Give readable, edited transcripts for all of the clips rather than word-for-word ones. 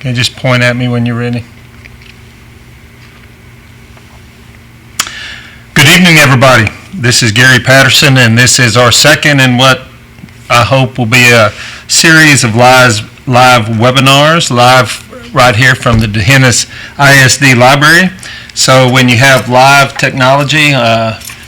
Okay, just point at me when you're ready. Good evening, everybody. This is Gary Patterson, and this is our second in what I hope will be a series of live webinars, live right here from the D'Hennis ISD Library. So when you have live technology,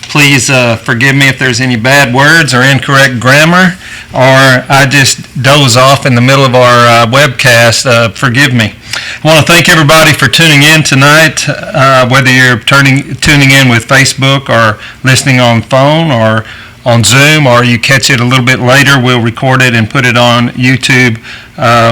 please forgive me if there's any bad words or incorrect grammar, or I just doze off in the middle of our webcast. Forgive me. I want to thank everybody for tuning in tonight, whether you're tuning in with Facebook or listening on phone or on Zoom, or you catch it a little bit later. We'll record it and put it on YouTube.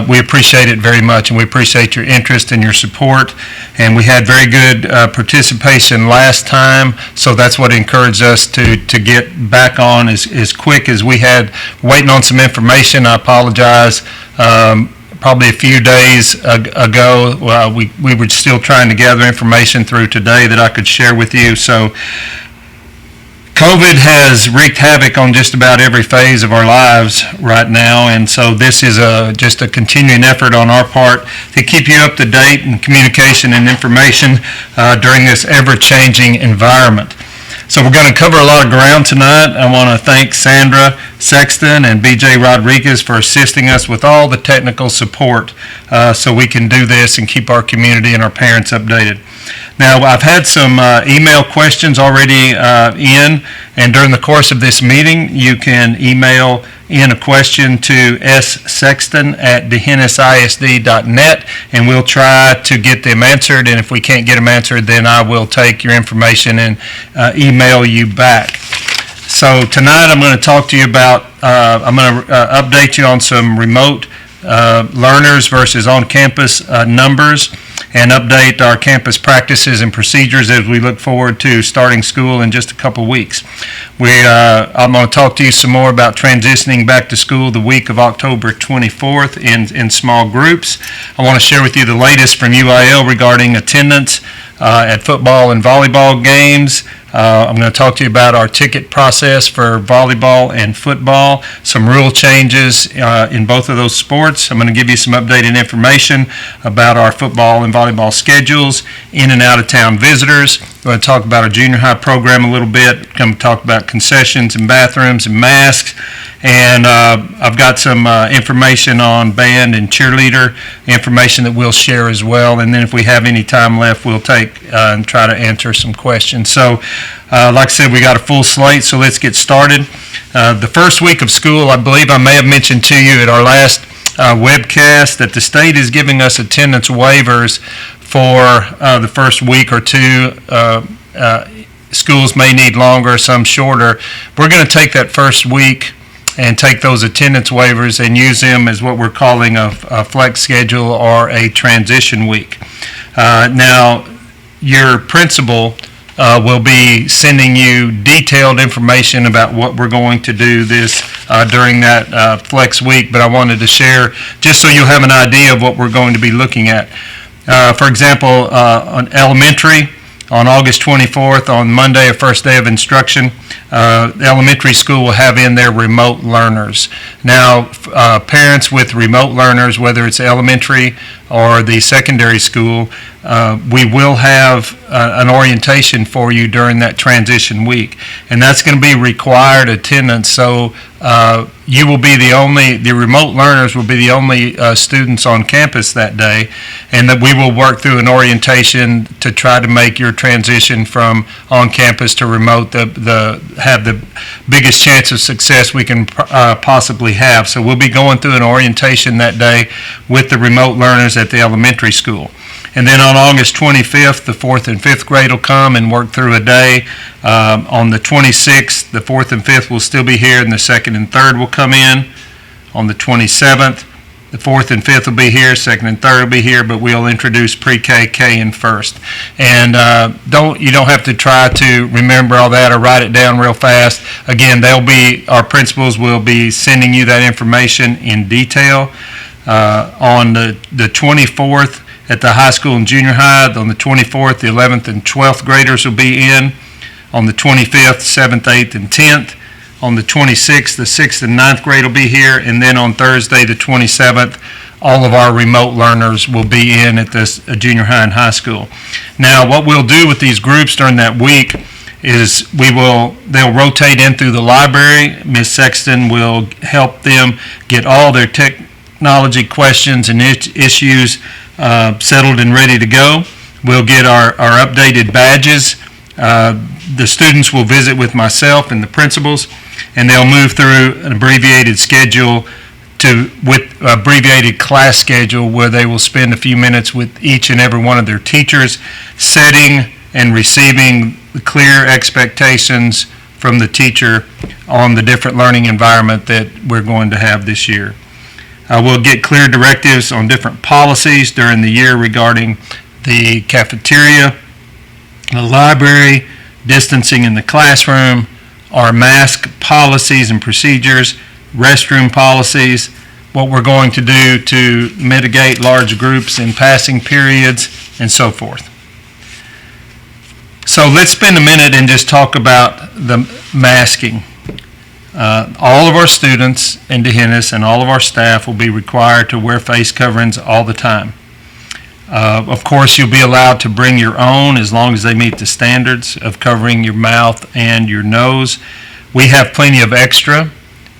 We appreciate it very much, and we appreciate your interest and your support. And we had very good participation last time, so that's what encouraged us to get back on as quick as we had, waiting on some information. I apologize. Probably a few days ago, we were still trying to gather information through today that I could share with you. So COVID has wreaked havoc on just about every phase of our lives right now, and so this is just a continuing effort on our part to keep you up to date in communication and information during this ever-changing environment. So we're going to cover a lot of ground tonight. I want to thank Sandra Sexton and BJ Rodriguez for assisting us with all the technical support so we can do this and keep our community and our parents updated. Now, I've had some email questions already in, and during the course of this meeting, you can email in a question to ssexton@DehennisISD.net, and we'll try to get them answered, and if we can't get them answered, then I will take your information and email you back. So tonight I'm going to talk to you about, I'm going to update you on some remote learners versus on-campus numbers, and update our campus practices and procedures as we look forward to starting school in just a couple weeks. I'm going to talk to you some more about transitioning back to school the week of October 24th in small groups. I want to share with you the latest from UIL regarding attendance at football and volleyball games. I'm going to talk to you about our ticket process for volleyball and football, some rule changes in both of those sports. I'm going to give you some updated information about our football and volleyball schedules, in and out of town visitors. I'm going to talk about our junior high program a little bit, come talk about concessions and bathrooms and masks. And I've got some information on band and cheerleader information that we'll share as well. And then if we have any time left, we'll take and try to answer some questions. So like I said, we got a full slate, so let's get started. The first week of school, I believe I may have mentioned to you at our last webcast that the state is giving us attendance waivers for the first week or two. Schools may need longer, some shorter. We're going to take that first week and take those attendance waivers and use them as what we're calling a flex schedule or a transition week. Now, your principal will be sending you detailed information about what we're going to do this during that flex week, but I wanted to share just so you'll have an idea of what we're going to be looking at. For example, on elementary, on August 24th, on Monday, a first day of instruction, the elementary school will have in their remote learners. Now, parents with remote learners, whether it's elementary or the secondary school, we will have an orientation for you during that transition week, and that's going to be required attendance. So you will be the remote learners will be the only students on campus that day, and that we will work through an orientation to try to make your transition from on campus to remote have the biggest chance of success we can possibly have. So we'll be going through an orientation that day with the remote learners at the elementary school. And then on August 25th, the 4th and 5th grade will come and work through a day. On the 26th, the 4th and 5th will still be here, and the 2nd and 3rd will come in. On the 27th, the 4th and 5th will be here, 2nd and 3rd will be here, but we'll introduce pre-K, K, and first. And you don't have to try to remember all that or write it down real fast. Again, our principals will be sending you that information in detail. On the 24th, at the high school and junior high, on the 24th, the 11th and 12th graders will be in. On the 25th, 7th, 8th, and 10th. On the 26th, the 6th and 9th grade will be here. And then on Thursday, the 27th, all of our remote learners will be in at this junior high and high school. Now, what we'll do with these groups during that week is they'll rotate in through the library. Ms. Sexton will help them get all their technology questions and issues settled and ready to go. We'll get our updated badges. The students will visit with myself and the principals, and they'll move through an abbreviated schedule with abbreviated class schedule where they will spend a few minutes with each and every one of their teachers, setting and receiving the clear expectations from the teacher on the different learning environment that we're going to have this year. We'll get clear directives on different policies during the year regarding the cafeteria, the library, distancing in the classroom, our mask policies and procedures, restroom policies, what we're going to do to mitigate large groups in passing periods, and so forth. So let's spend a minute and just talk about the masking. All of our students in D'Hanis and all of our staff will be required to wear face coverings all the time. Of course, you'll be allowed to bring your own as long as they meet the standards of covering your mouth and your nose. We have plenty of extra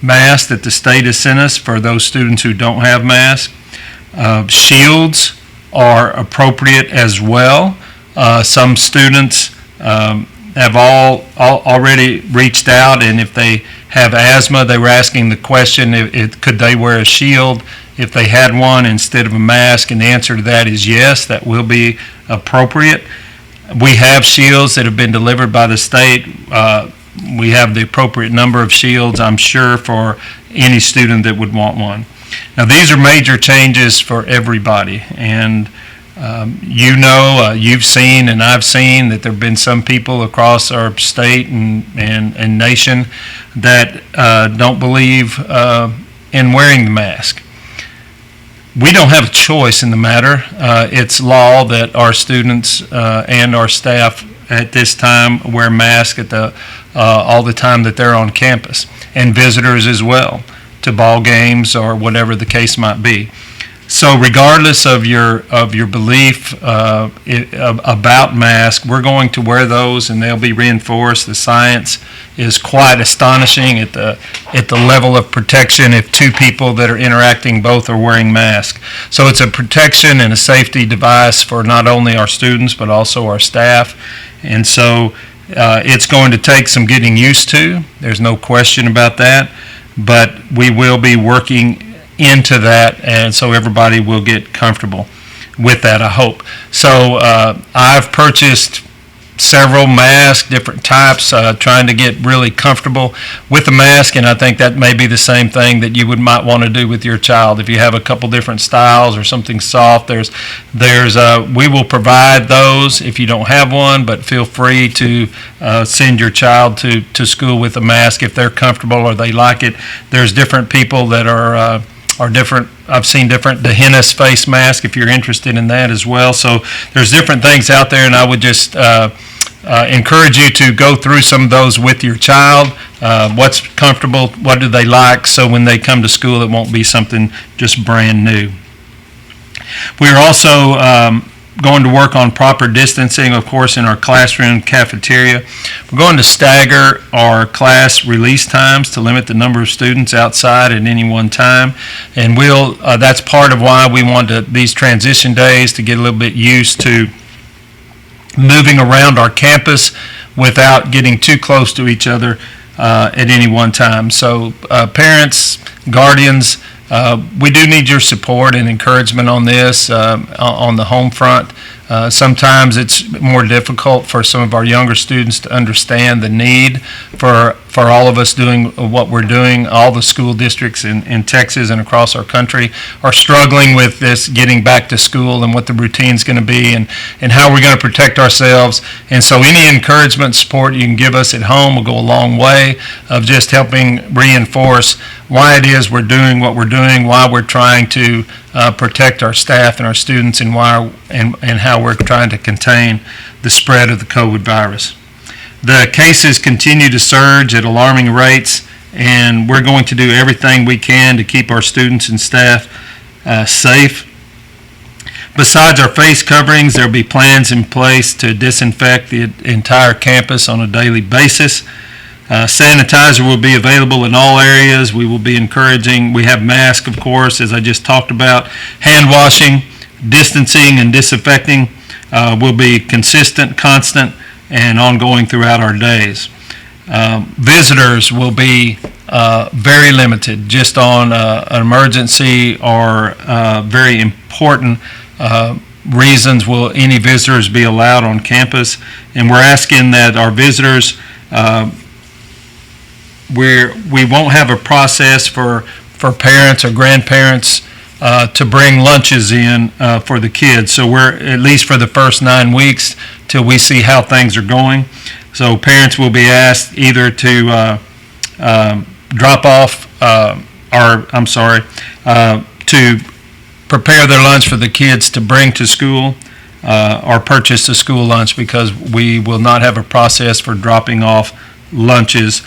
masks that the state has sent us for those students who don't have masks. Shields are appropriate as well. Some students have already reached out, and if they have asthma, they were asking the question, could they wear a shield if they had one instead of a mask, and the answer to that is yes, that will be appropriate. We have shields that have been delivered by the state. We have the appropriate number of shields, I'm sure, for any student that would want one. Now, these are major changes for everybody, and you've seen and I've seen that there have been some people across our state and nation that don't believe in wearing the mask. We don't have a choice in the matter. It's law that our students and our staff at this time wear masks all the time that they're on campus, and visitors as well to ball games or whatever the case might be. So regardless of your belief about masks, we're going to wear those, and they'll be reinforced. The science is quite astonishing at the level of protection if two people that are interacting both are wearing masks. So it's a protection and a safety device for not only our students but also our staff. And so it's going to take some getting used to. There's no question about that. But we will be working into that, and so everybody will get comfortable with that, I hope. So I've purchased several masks, different types, trying to get really comfortable with the mask, and I think that may be the same thing that you might want to do with your child. If you have a couple different styles or something soft, we will provide those if you don't have one, but feel free to send your child to school with a mask if they're comfortable or they like it. There's different people that are different. I've seen different D'Hanis face masks if you're interested in that as well. So there's different things out there, and I would just encourage you to go through some of those with your child. What's comfortable, what do they like, so when they come to school it won't be something just brand new. We're also going to work on proper distancing, of course, in our classroom cafeteria. We're going to stagger our class release times to limit the number of students outside at any one time. And that's part of why we want these transition days to get a little bit used to moving around our campus without getting too close to each other at any one time. So parents, guardians, we do need your support and encouragement on this on the home front. Sometimes it's more difficult for some of our younger students to understand the need for all of us doing what we're doing. All the school districts in Texas and across our country are struggling with this getting back to school and what the routine's going to be and how we're going to protect ourselves. And so any encouragement, support you can give us at home will go a long way of just helping reinforce why it is we're doing what we're doing, why we're trying to protect our staff and our students, and how we're trying to contain the spread of the COVID virus. The cases continue to surge at alarming rates, and we're going to do everything we can to keep our students and staff safe. Besides our face coverings, there will be plans in place to disinfect the entire campus on a daily basis. Sanitizer will be available in all areas. We will be encouraging, we have masks, of course, as I just talked about. Hand washing, distancing, and disinfecting will be consistent, constant, and ongoing throughout our days. Visitors will be very limited, just on an emergency or very important reasons will any visitors be allowed on campus. And we're asking that our visitors, we won't have a process for parents or grandparents to bring lunches in for the kids. So we're, at least for the first 9 weeks, till we see how things are going. So parents will be asked either to drop off, to prepare their lunch for the kids to bring to school, or purchase a school lunch, because we will not have a process for dropping off lunches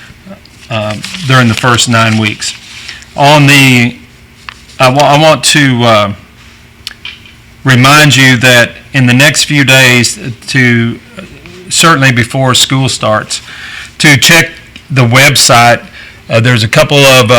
during the first 9 weeks. I want to remind you that in the next few days, to certainly before school starts, to check the website. There's a couple of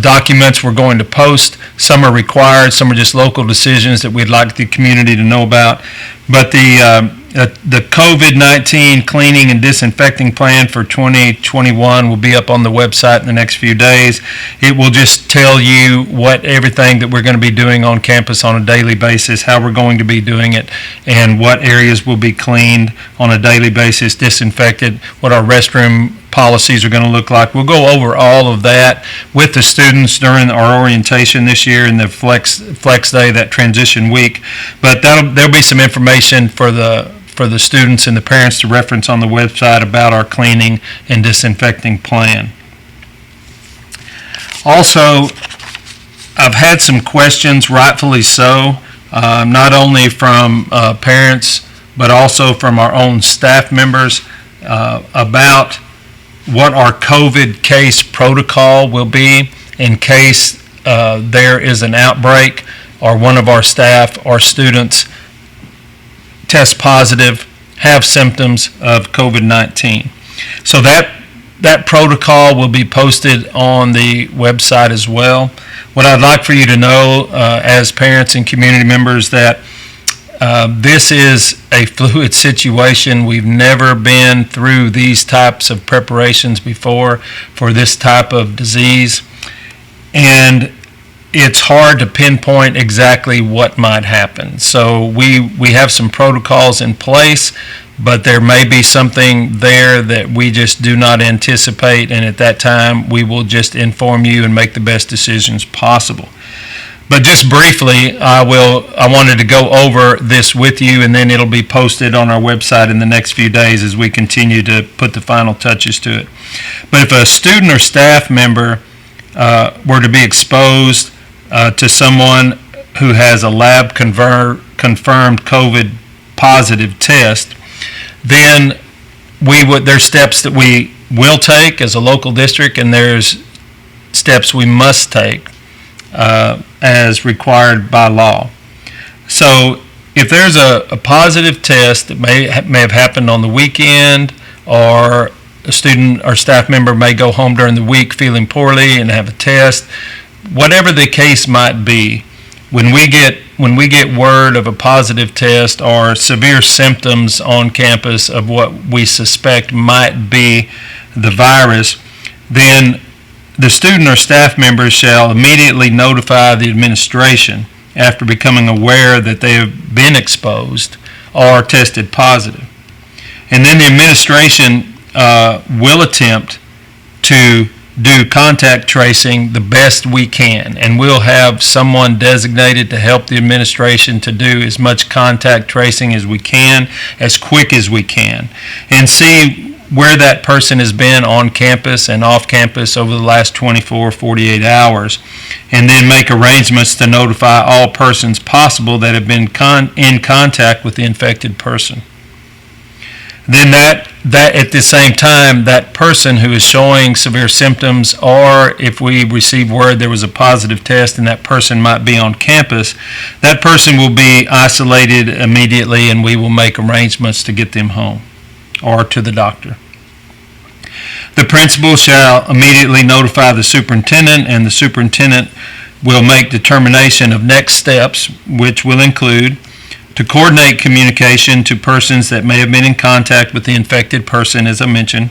documents we're going to post. Some are required, some are just local decisions that we'd like the community to know about. But the COVID-19 cleaning and disinfecting plan for 2021 will be up on the website in the next few days. It will just tell you everything that we're going to be doing on campus on a daily basis, how we're going to be doing it, and what areas will be cleaned on a daily basis, disinfected, what our restroom policies are going to look like. We'll go over all of that with the students during our orientation this year in the flex day, that transition week. But there'll be some information for the students and the parents to reference on the website about our cleaning and disinfecting plan. Also, I've had some questions, rightfully so, not only from parents but also from our own staff members about what our COVID case protocol will be in case there is an outbreak or one of our staff or students test positive, have symptoms of COVID-19. So that protocol will be posted on the website as well. What I'd like for you to know as parents and community members, that this is a fluid situation. We've never been through these types of preparations before for this type of disease, and it's hard to pinpoint exactly what might happen. So we have some protocols in place, but there may be something there that we just do not anticipate, and at that time we will just inform you and make the best decisions possible. But just briefly, I wanted to go over this with you, and then it'll be posted on our website in the next few days as we continue to put the final touches to it. But if a student or staff member were to be exposed to someone who has a lab confirmed COVID positive test, then there's steps that we will take as a local district, and there's steps we must take as required by law. So if there's a positive test that may have happened on the weekend, or a student or staff member may go home during the week feeling poorly and have a test, whatever the case might be, when we get word of a positive test or severe symptoms on campus of what we suspect might be the virus, then the student or staff members shall immediately notify the administration after becoming aware that they have been exposed or tested positive. And then the administration will attempt to do contact tracing the best we can, and we'll have someone designated to help the administration to do as much contact tracing as we can, as quick as we can, and see where that person has been on campus and off campus over the last 24, 48 hours, and then make arrangements to notify all persons possible that have been in contact with the infected person. then that at the same time, that person who is showing severe symptoms, or if we receive word there was a positive test and that person might be on campus, that person will be isolated immediately, and we will make arrangements to get them home or to the doctor. The principal shall immediately notify the superintendent, and the superintendent will make determination of next steps, which will include to coordinate communication to persons that may have been in contact with the infected person, as I mentioned,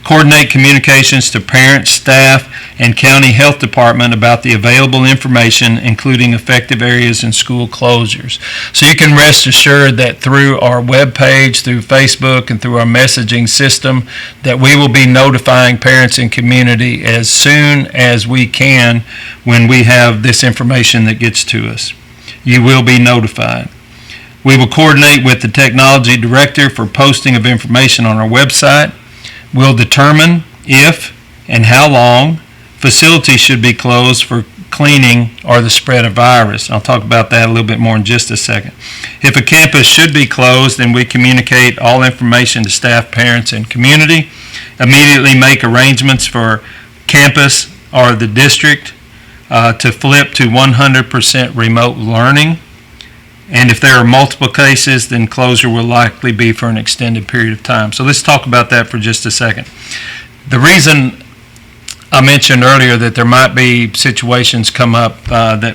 coordinate communications to parents, staff, and county health department about the available information, including effective areas and school closures. So you can rest assured that through our webpage, through Facebook, and through our messaging system, that we will be notifying parents and community as soon as we can when we have this information that gets to us. You will be notified. We will coordinate with the technology director for posting of information on our website. We'll determine if and how long facilities should be closed for cleaning or the spread of virus. I'll talk about that a little bit more in just a second. If a campus should be closed, then we communicate all information to staff, parents, and community. Immediately make arrangements for campus or the district to flip to 100% remote learning. And if there are multiple cases, then closure will likely be for an extended period of time. So let's talk about that for just a second. The reason I mentioned earlier that there might be situations come up that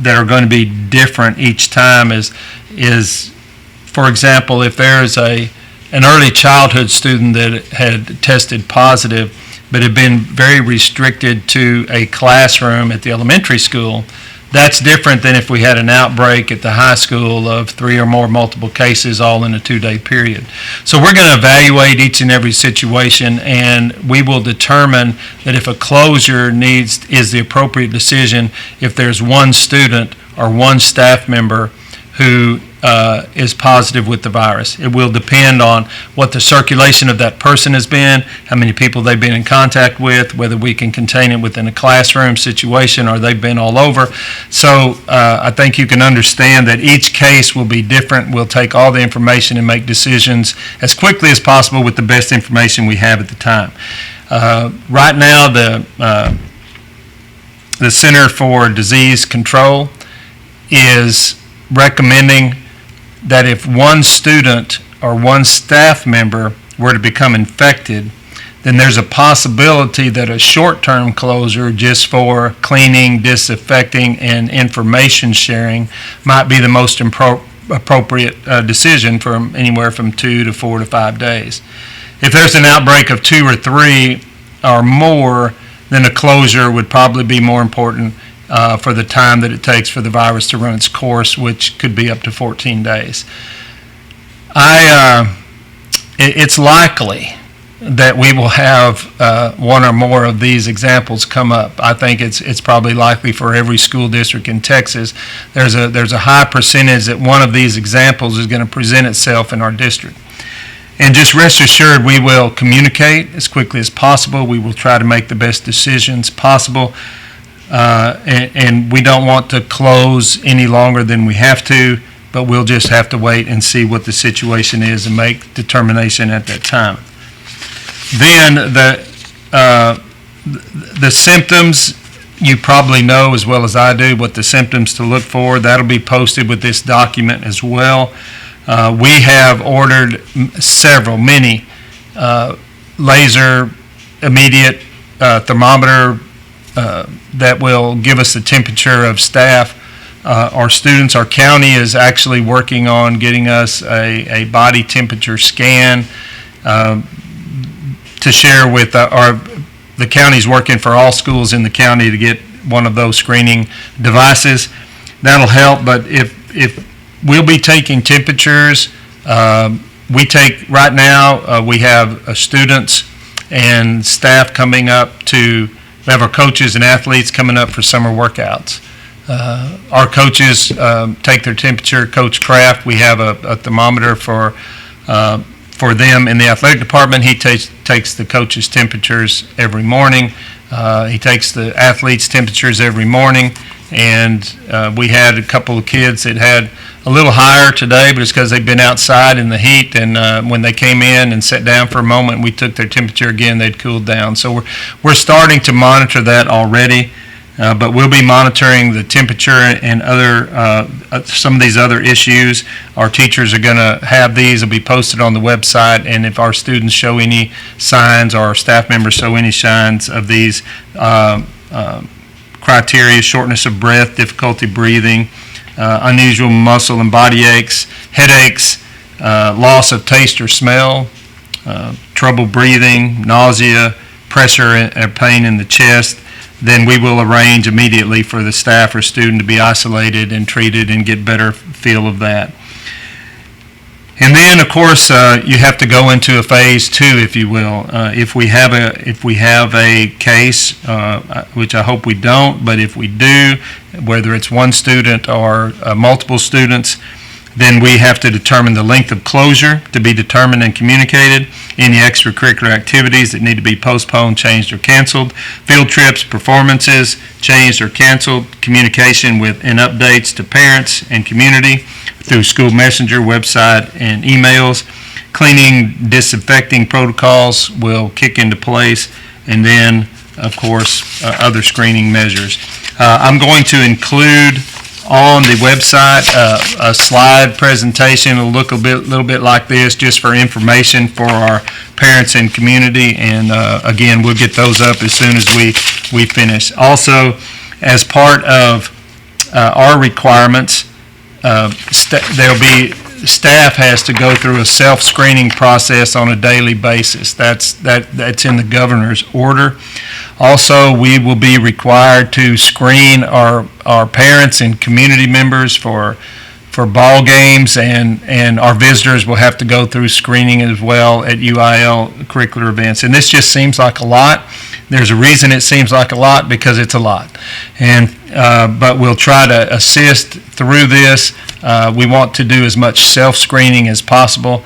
are going to be different each time is, for example, if there is an early childhood student that had tested positive but had been very restricted to a classroom at the elementary school, that's different than if we had an outbreak at the high school of 3 or more multiple cases all in a 2-day period. So we're going to evaluate each and every situation, and we will determine that if a closure is the appropriate decision if there's one student or one staff member who is positive with the virus. It will depend on what the circulation of that person has been, how many people they've been in contact with, whether we can contain it within a classroom situation or they've been all over. So I think you can understand that each case will be different. We'll take all the information and make decisions as quickly as possible with the best information we have at the time. Right now, the Center for Disease Control is recommending that if one student or one staff member were to become infected, then there's a possibility that a short-term closure just for cleaning, disinfecting, and information sharing might be the most appropriate decision for anywhere from 2 to 4 to 5 days. If there's an outbreak of 2 or 3 or more, then a closure would probably be more important for the time that it takes for the virus to run its course, which could be up to 14 days. It's likely that we will have one or more of these examples come up. I think it's probably likely for every school district in Texas. There's a high percentage that one of these examples is going to present itself in our district. And just rest assured, we will communicate as quickly as possible. We will try to make the best decisions possible. And we don't want to close any longer than we have to, but we'll just have to wait and see what the situation is and make determination at that time. Then the symptoms, you probably know as well as I do what the symptoms to look for. That'll be posted with this document as well. We have ordered many laser immediate thermometer that will give us the temperature of staff. Our students, our county is actually working on getting us a body temperature scan to share with the county's working for all schools in the county to get one of those screening devices. That'll help, but if we'll be taking temperatures, we have students and staff coming up we have our coaches and athletes coming up for summer workouts. Our coaches take their temperature. Coach Kraft, we have a thermometer for them in the athletic department. He takes the coaches' temperatures every morning. He takes the athletes' temperatures every morning. and we had a couple of kids that had a little higher today, but it's because they've been outside in the heat, and when they came in and sat down for a moment, we took their temperature again, they'd cooled down. So we're starting to monitor that already, but we'll be monitoring the temperature and other some of these other issues. Our teachers are going to have these, will be posted on the website, and if our students show any signs or our staff members show any signs of these criteria: shortness of breath, difficulty breathing, unusual muscle and body aches, headaches, loss of taste or smell, trouble breathing, nausea, pressure and pain in the chest, then we will arrange immediately for the staff or student to be isolated and treated and get better feel of that. And then, of course, you have to go into a phase 2, if you will. If we have a case, which I hope we don't, but if we do, whether it's one student or multiple students, then we have to determine the length of closure to be determined and communicated, any extracurricular activities that need to be postponed, changed, or canceled, field trips, performances, changed or canceled, communication with and updates to parents and community through school messenger, website, and emails. Cleaning, disinfecting protocols will kick into place, and then, of course, other screening measures. I'm going to include on the website a slide presentation. It'll look a little bit like this, just for information for our parents and community, and again, we'll get those up as soon as we finish. Also, as part of our requirements, staff has to go through a self-screening process on a daily basis. That's in the governor's order. Also, we will be required to screen our parents and community members for ball games, and our visitors will have to go through screening as well at UIL curricular events. And this just seems like a lot. There's a reason it seems like a lot, because it's a lot. And but we'll try to assist through this. We want to do as much self-screening as possible.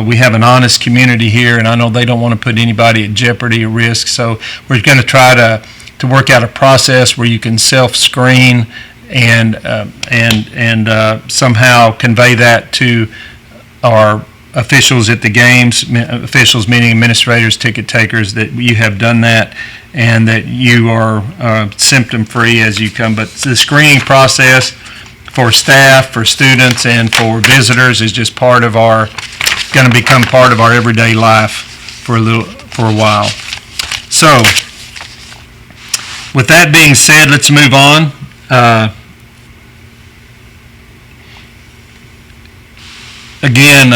We have an honest community here, and I know they don't want to put anybody at jeopardy or risk. So we're going to try to work out a process where you can self-screen and somehow convey that to our officials at the games, officials meaning administrators, ticket takers, that you have done that and that you are symptom-free as you come. But the screening process for staff, for students, and for visitors is just going to become part of our everyday life for a while. So, with that being said, let's move on. Again,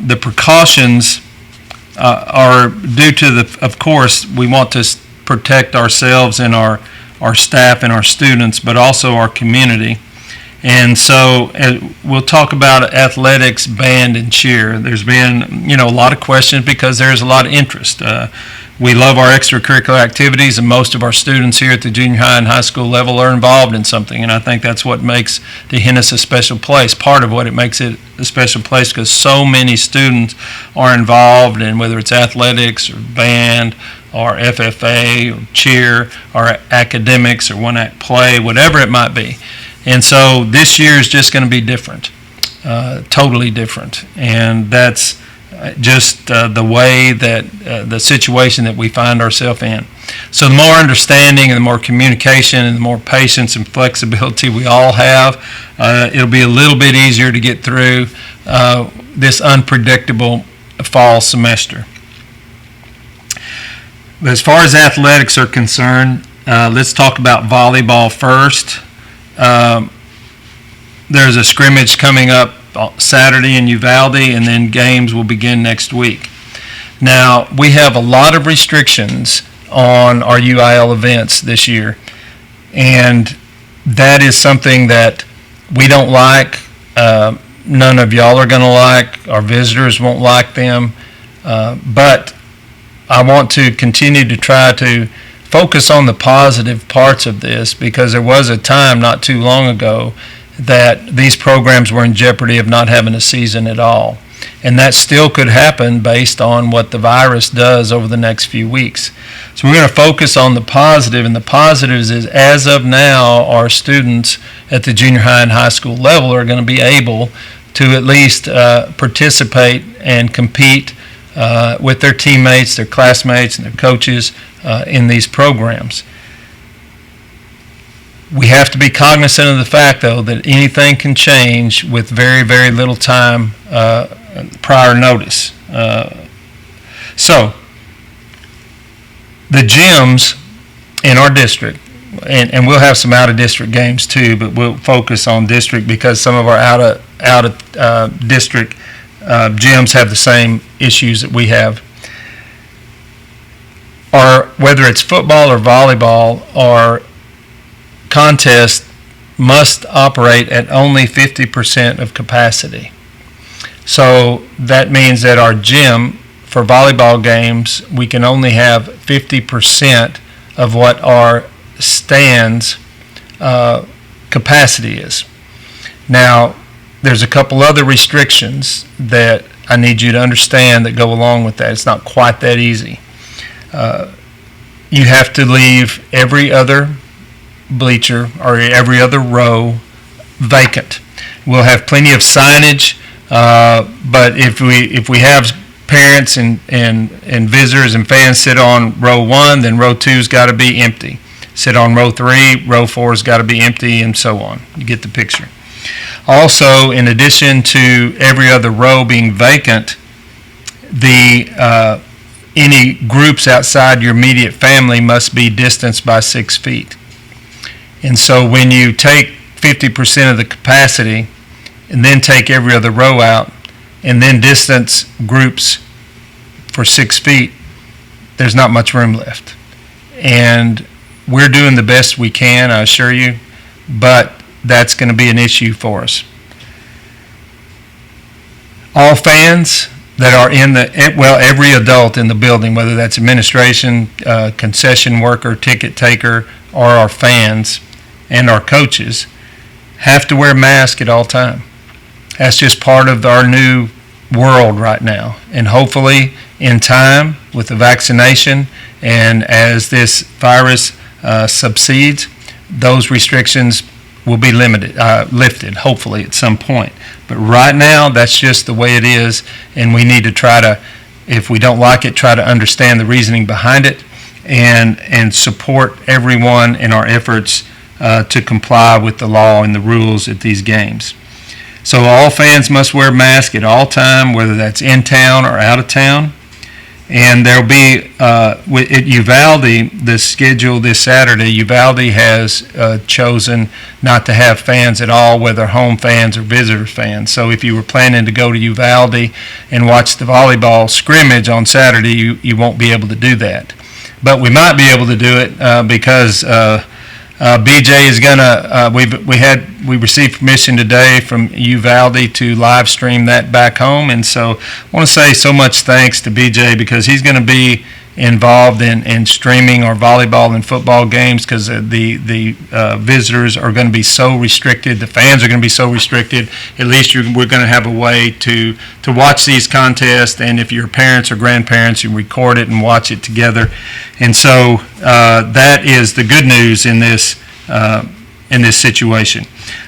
the precautions are due to of course, we want to protect ourselves and our staff and our students, but also our community. And so we'll talk about athletics, band, and cheer. There's been, a lot of questions because there's a lot of interest. We love our extracurricular activities, and most of our students here at the junior high and high school level are involved in something, and I think that's what makes the Hennis a special place. Part of what it makes it a special place, because so many students are involved in, whether it's athletics or band or FFA or cheer or academics or one-act play, whatever it might be. And so this year is just going to be different, totally different, and that's just the way that the situation that we find ourselves in. So the more understanding and the more communication and the more patience and flexibility we all have, it'll be a little bit easier to get through this unpredictable fall semester. But as far as athletics are concerned, let's talk about volleyball first. There's a scrimmage coming up Saturday in Uvalde, and then games will begin next week. Now, we have a lot of restrictions on our UIL events this year, and that is something that we don't like. None of y'all are going to like. Our visitors won't like them. But I want to continue to try to focus on the positive parts of this, because there was a time not too long ago that these programs were in jeopardy of not having a season at all. and that still could happen based on what the virus does over the next few weeks. So we're going to focus on the positive, and the positives is, as of now, our students at the junior high and high school level are going to be able to at least participate and compete with their teammates, their classmates, and their coaches in these programs. We have to be cognizant of the fact, though, that anything can change with very, very little time prior notice. So the gyms in our district, and we'll have some out-of-district games too, but we'll focus on district because some of our out-of-district gyms have the same issues that we have. Or whether it's football or volleyball or contest, must operate at only 50% of capacity. So that means that our gym for volleyball games, we can only have 50% of what our stands capacity is. Now, there's a couple other restrictions that I need you to understand that go along with that. It's not quite that easy. You have to leave every other bleacher or every other row vacant. We'll have plenty of signage, but if we have parents and visitors and fans sit on row 1, then row 2's got to be empty. Sit on row 3, row 4's got to be empty, and so on. You get the picture. Also, in addition to every other row being vacant, any groups outside your immediate family must be distanced by 6 feet. And so when you take 50% of the capacity and then take every other row out and then distance groups for 6 feet, there's not much room left. And we're doing the best we can, I assure you, but that's going to be an issue for us. All fans that are every adult in the building, whether that's administration, concession worker, ticket taker, or our fans and our coaches, have to wear masks at all time. That's just part of our new world right now. And hopefully, in time, with the vaccination and as this virus subsides, those restrictions will be lifted, hopefully, at some point. But right now, that's just the way it is, and we need to try to, if we don't like it, try to understand the reasoning behind it and support everyone in our efforts to comply with the law and the rules at these games. So all fans must wear masks at all time, whether that's in town or out of town. And there'll be, at Uvalde, the schedule this Saturday, Uvalde has chosen not to have fans at all, whether home fans or visitor fans. So if you were planning to go to Uvalde and watch the volleyball scrimmage on Saturday, you won't be able to do that. But we might be able to do it because BJ is gonna. We received permission today from Uvalde to live stream that back home, and so I want to say so much thanks to BJ because he's going to be involved in streaming our volleyball and football games because the visitors are going to be so restricted. The fans are going to be so restricted. At least we're going to have a way to watch these contests, and if your parents or grandparents, you record it and watch it together. And so that is the good news in this situation.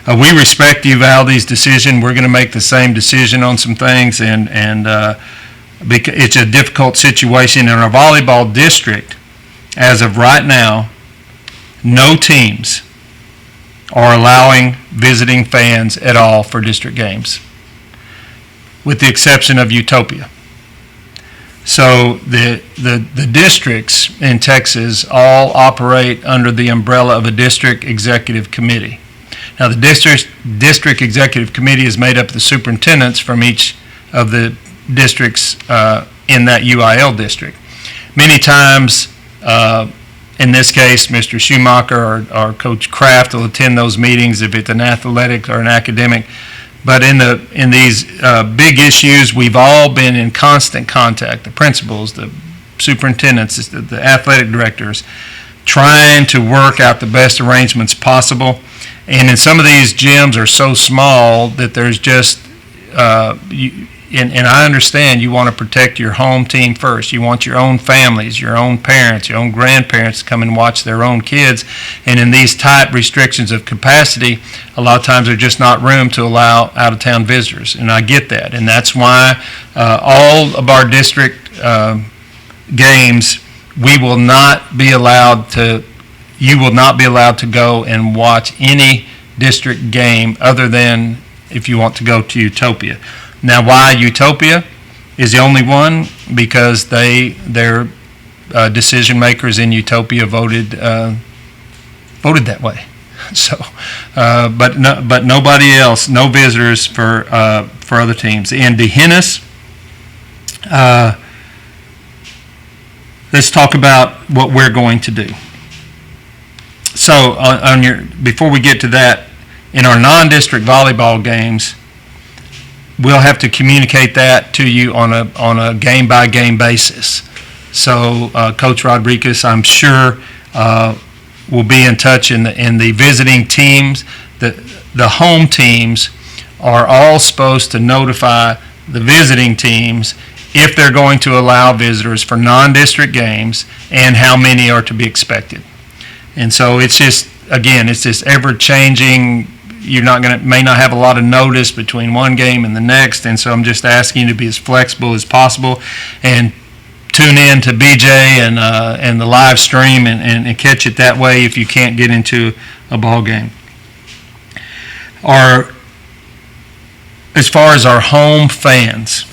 We respect Uvalde's decision. We're going to make the same decision on some things, and because it's a difficult situation in our volleyball district. As of right now, no teams are allowing visiting fans at all for district games, with the exception of Utopia. So the districts in Texas all operate under the umbrella of a district executive committee. Now, the district executive committee is made up of the superintendents from each of the districts in that UIL district. Many times, in this case, Mr. Schumacher or Coach Kraft will attend those meetings if it's an athletic or an academic. But in these big issues, we've all been in constant contact, the principals, the superintendents, the athletic directors, trying to work out the best arrangements possible. And in some of these gyms are so small that there's just, and I understand you want to protect your home team first. You want your own families, your own parents, your own grandparents to come and watch their own kids. And in these tight restrictions of capacity, a lot of times there's just not room to allow out-of-town visitors. And I get that. And that's why all of our district games, you will not be allowed to go and watch any district game other than if you want to go to Utopia. Now, why Utopia is the only one? Because their decision makers in Utopia voted that way. So, but nobody else, no visitors for other teams. In Dehennis, let's talk about what we're going to do. So, before we get to that, in our non-district volleyball games, we'll have to communicate that to you on a game-by-game basis. So, Coach Rodriguez, I'm sure, will be in touch in the visiting teams. The home teams are all supposed to notify the visiting teams if they're going to allow visitors for non-district games and how many are to be expected. And so it's just ever-changing. May not have a lot of notice between one game and the next, and so I'm just asking you to be as flexible as possible and tune in to BJ and the live stream and catch it that way if you can't get into a ball game. As far as our home fans,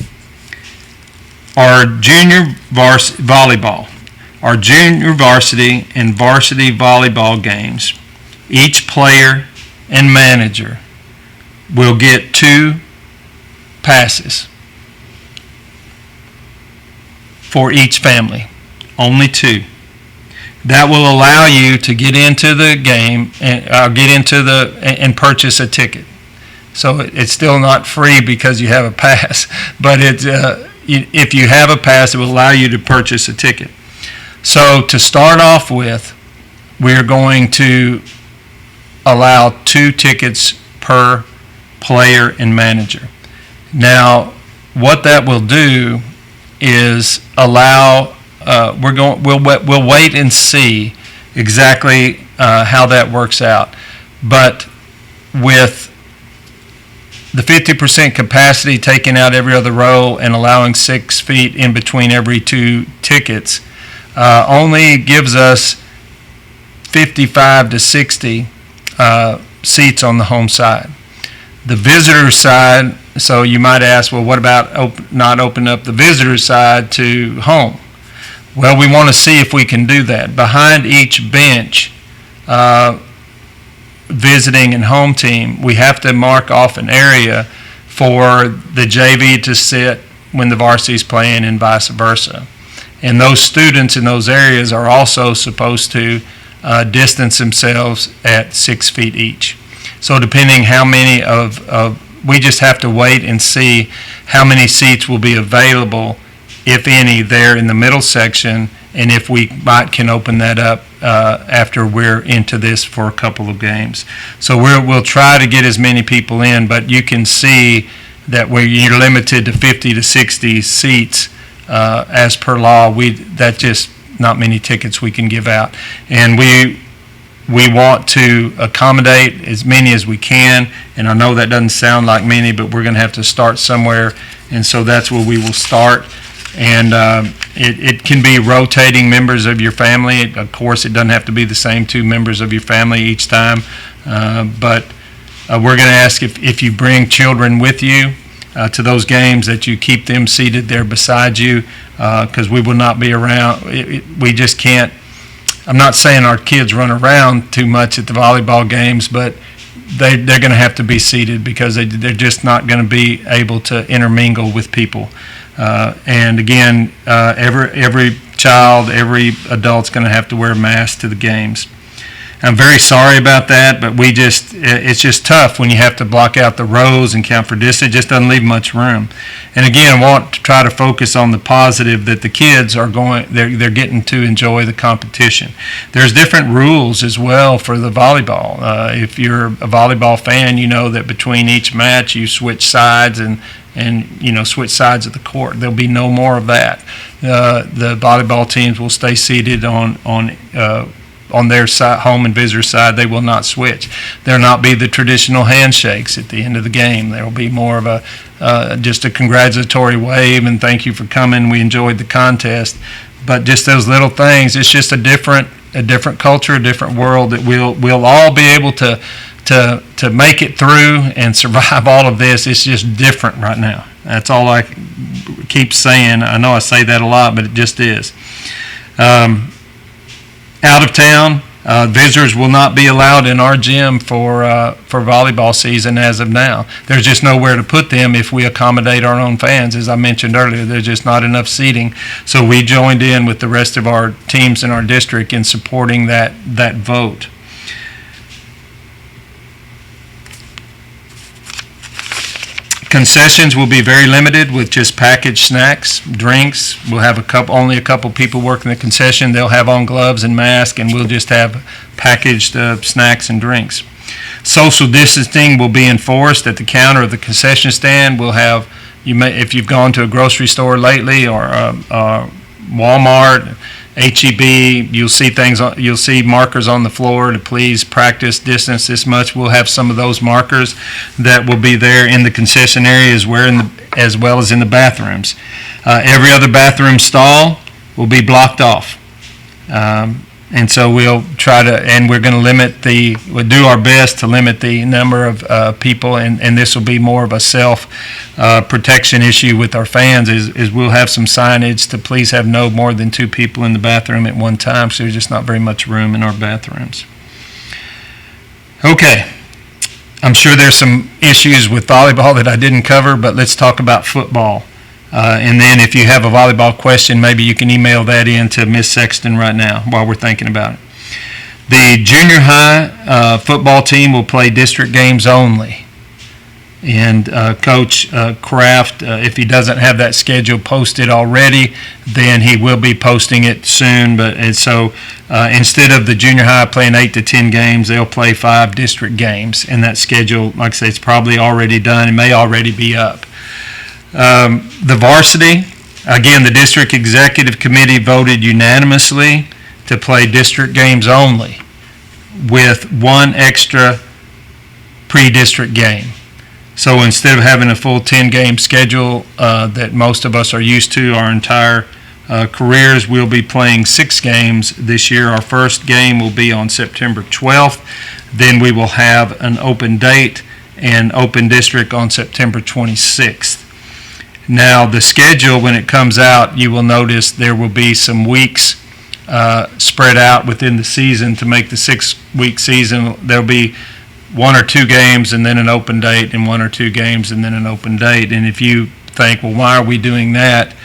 our junior volleyball, our junior varsity and varsity volleyball games, each player and manager will get 2 passes for each family, only 2. That will allow you to get into the game and purchase a ticket. So it's still not free because you have a pass, but if you have a pass, it will allow you to purchase a ticket. So to start off with, we're going to allow 2 tickets per player and manager. Now, what that will do is allow. We'll wait and see exactly how that works out. But with the 50% capacity, taking out every other row and allowing 6 feet in between every 2 tickets, only gives us 55 to 60 seats on the home side. The visitor side, so you might ask, well, what about not opening up the visitor side to home? Well, we want to see if we can do that. Behind each bench, visiting and home team, we have to mark off an area for the JV to sit when the varsity's playing and vice versa. And those students in those areas are also supposed to distance themselves at 6 feet each. So depending how many we just have to wait and see how many seats will be available, if any, there in the middle section, and if we can open that up after we're into this for a couple of games. So we'll try to get as many people in, but you can see that when you're limited to 50 to 60 seats as per law, that's just not many tickets we can give out. And we want to accommodate as many as we can, and I know that doesn't sound like many, but we're going to have to start somewhere, and so that's where we will start. And it can be rotating members of your family. Of course, it doesn't have to be the same 2 members of your family each time, but we're going to ask if you bring children with you to those games that you keep them seated there beside you, because we will not be around. We just can't. I'm not saying our kids run around too much at the volleyball games, but they're going to have to be seated because they're just not going to be able to intermingle with people. And again, every child, every adult's going to have to wear a mask to the games. I'm very sorry about that, but it's just tough when you have to block out the rows and count for distance. It just doesn't leave much room. And again, I want to try to focus on the positive that the kids are they're getting to enjoy the competition. There's different rules as well for the volleyball. If you're a volleyball fan, you know that between each match you switch sides and and switch sides of the court. There'll be no more of that. The volleyball teams will stay seated on their side, home and visitor side. They will not switch. There'll not be the traditional handshakes at the end of the game. There will be more of just a congratulatory wave and thank you for coming. We enjoyed the contest. But just those little things, it's just a different culture, a different world that we'll all be able to make it through and survive all of this. It's just different right now. That's all I keep saying. I know I say that a lot, but it just is. Out of town, visitors will not be allowed in our gym for volleyball season as of now. There's just nowhere to put them if we accommodate our own fans. As I mentioned earlier, there's just not enough seating. So we joined in with the rest of our teams in our district in supporting that vote. Concessions will be very limited with just packaged snacks, drinks. We'll have only a couple people working the concession. They'll have on gloves and masks, and we'll just have packaged snacks and drinks. Social distancing will be enforced at the counter of the concession stand. We'll have, if you've gone to a grocery store lately or Walmart, HEB, you'll see markers on the floor to please practice distance this much. We'll have some of those markers that will be there in the concession areas as well as in the bathrooms. Every other bathroom stall will be blocked off. And so we'll we're going to we'll do our best to limit the number of people, and this will be more of a self-protection issue with our fans, is we'll have some signage to please have no more than 2 people in the bathroom at one time, so there's just not very much room in our bathrooms. Okay, I'm sure there's some issues with volleyball that I didn't cover, but let's talk about football. And then if you have a volleyball question, maybe you can email that in to Miss Sexton right now while we're thinking about it. The junior high football team will play district games only. And Coach Kraft, if he doesn't have that schedule posted already, then he will be posting it soon. So instead of the junior high playing 8 to 10 games, they'll play 5 district games. And that schedule, like I say, it's probably already done. It may already be up. The varsity, again, the district executive committee voted unanimously to play district games only with 1 extra pre-district game. So instead of having a full 10-game schedule that most of us are used to our entire careers, we'll be playing 6 games this year. Our first game will be on September 12th. Then we will have an open date and open district on September 26th. Now, the schedule, when it comes out, you will notice there will be some weeks spread out within the season to make the 6-week season. There'll be 1 or 2 games and then an open date, and 1 or 2 games and then an open date. And if you think, well, why are we doing that?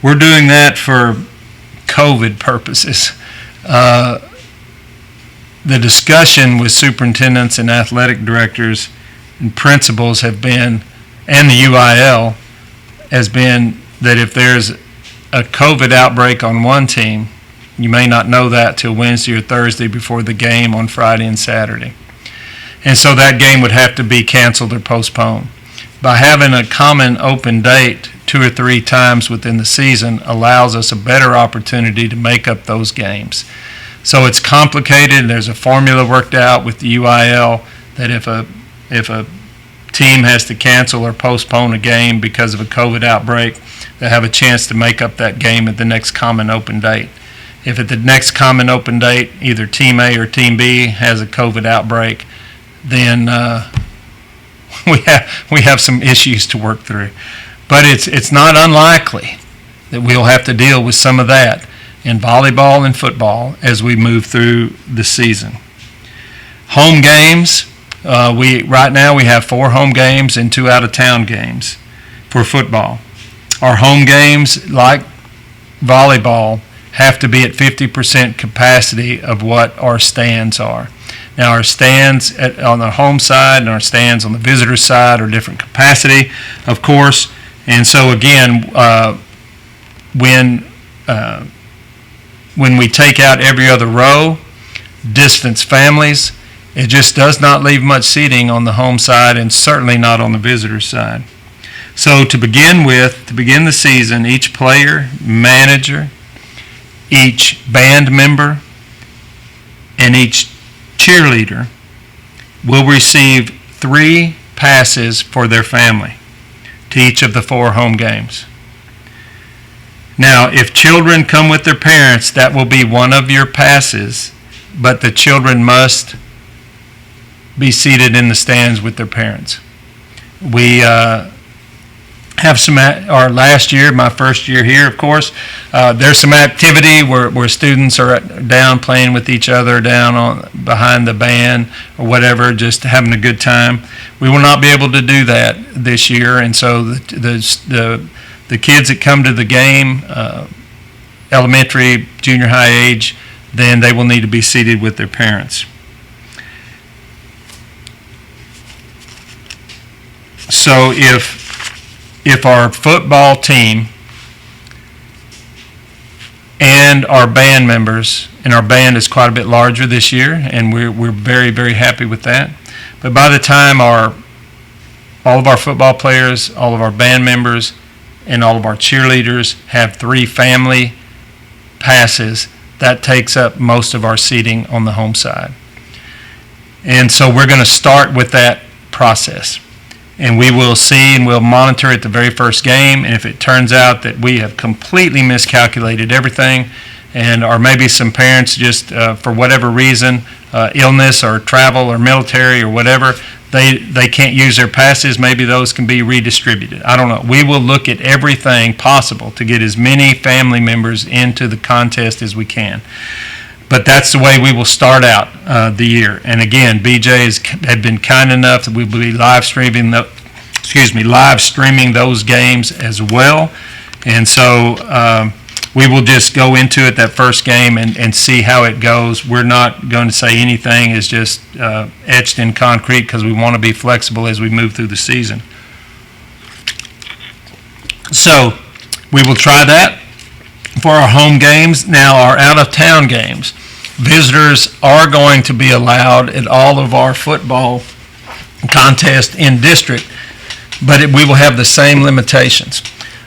We're doing that for COVID purposes. The discussion with superintendents and athletic directors and principals have been, and the UIL, has been that if there's a COVID outbreak on one team, you may not know that till Wednesday or Thursday before the game on Friday and Saturday. And so that game would have to be canceled or postponed. By having a common open date 2 or 3 times within the season allows us a better opportunity to make up those games. So it's complicated. There's a formula worked out with the UIL that if a team has to cancel or postpone a game because of a COVID outbreak, they have a chance to make up that game at the next common open date. If at the next common open date, either Team A or Team B has a COVID outbreak, then we have some issues to work through. But it's not unlikely that we'll have to deal with some of that in volleyball and football as we move through the season. Home games. Right now we have 4 home games and 2 out-of-town games for football. Our home games, like volleyball, have to be at 50% capacity of what our stands are. Now our stands on the home side and our stands on the visitor side are different capacity, of course. And so again, when we take out every other row, distance families, it just does not leave much seating on the home side and certainly not on the visitor side. So to begin the season, each player, manager, each band member, and each cheerleader will receive 3 passes for their family to each of the 4 home games. Now, if children come with their parents, that will be one of your passes, but the children must be seated in the stands with their parents. We have some, or last year, my first year here, of course, there's some activity where students are down playing with each other down behind the band or whatever, just having a good time. We will not be able to do that this year, and so the kids that come to the game, elementary, junior high age, then they will need to be seated with their parents. So if our football team and our band members, and our band is quite a bit larger this year, and we're very, very happy with that. But by the time all of our football players, all of our band members, and all of our cheerleaders have 3 family passes, that takes up most of our seating on the home side. And so we're going to start with that process. And we will see and we'll monitor at the very first game. And if it turns out that we have completely miscalculated everything, or maybe some parents just for whatever reason, illness or travel or military or whatever, they can't use their passes, maybe those can be redistributed. I don't know. We will look at everything possible to get as many family members into the contest as we can. But that's the way we will start out the year. And again, BJ had been kind enough that we will be live streaming those games as well. And so we will just go into it that first game and see how it goes. We're not going to say anything is just etched in concrete because we want to be flexible as we move through the season. So we will try that for our home games. Now, our out-of-town games, visitors are going to be allowed at all of our football contests in district, but we will have the same limitations.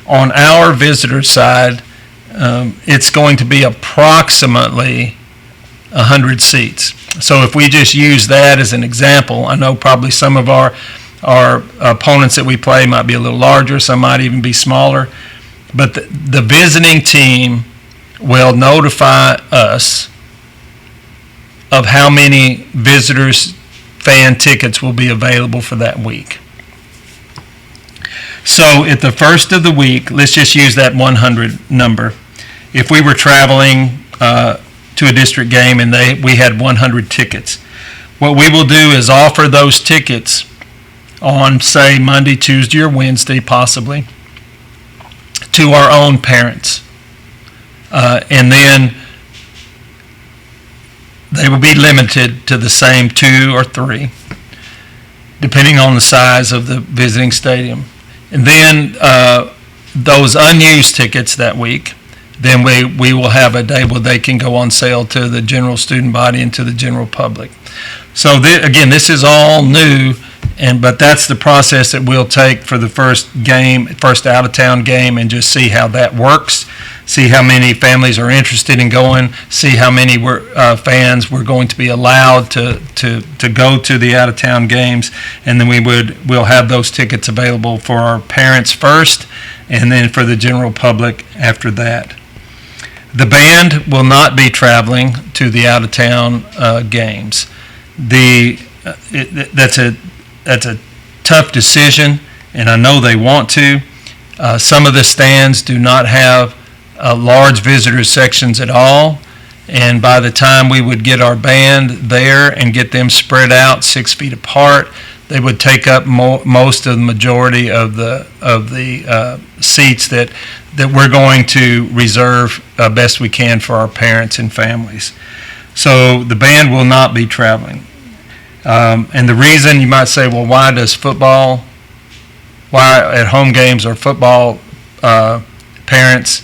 On our visitor side, it's going to be approximately 100 seats. So if we just use that as an example, I know probably some of our opponents that we play might be a little larger, some might even be smaller. But the visiting team will notify us of how many visitors fan tickets will be available for that week. So at the first of the week, let's just use that 100 number. If we were traveling to a district game and we had 100 tickets, what we will do is offer those tickets on, say, Monday, Tuesday, or Wednesday, possibly, to our own parents. And then they will be limited to the same 2 or 3, depending on the size of the visiting stadium. And then those unused tickets that week, then we will have a day where they can go on sale to the general student body and to the general public. So again, this is all new, but that's the process that we'll take for the first out-of-town game, and just see how that works, see how many families are interested in going, see how many fans we're going to be allowed to go to the out-of-town games, and then we'll have those tickets available for our parents first, and then for the general public after that. The band will not be traveling to the out-of-town games. That's a tough decision, and I know they want to. Some of the stands do not have large visitor sections at all, and by the time we would get our band there and get them spread out 6 feet apart, they would take up most of the majority of the seats that we're going to reserve best we can for our parents and families. So the band will not be traveling. And the reason, you might say, well, why at home games are football parents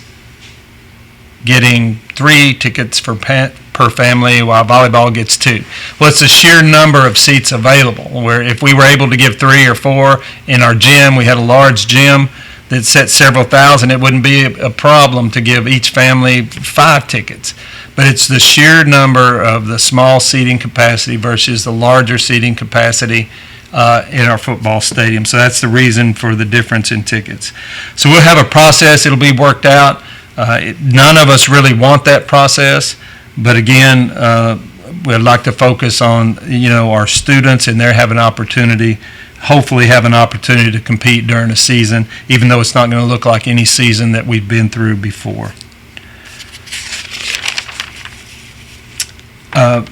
getting 3 tickets per family, while volleyball gets 2. Well, it's the sheer number of seats available, where if we were able to give 3 or 4 in our gym, we had a large gym that set several thousand, it wouldn't be a problem to give each family 5 tickets. But it's the sheer number of the small seating capacity versus the larger seating capacity in our football stadium. So that's the reason for the difference in tickets. So we'll have a process. It'll be worked out. None of us really want that process, but again, we'd like to focus on our students and their hopefully have an opportunity to compete during a season, even though it's not going to look like any season that we've been through before.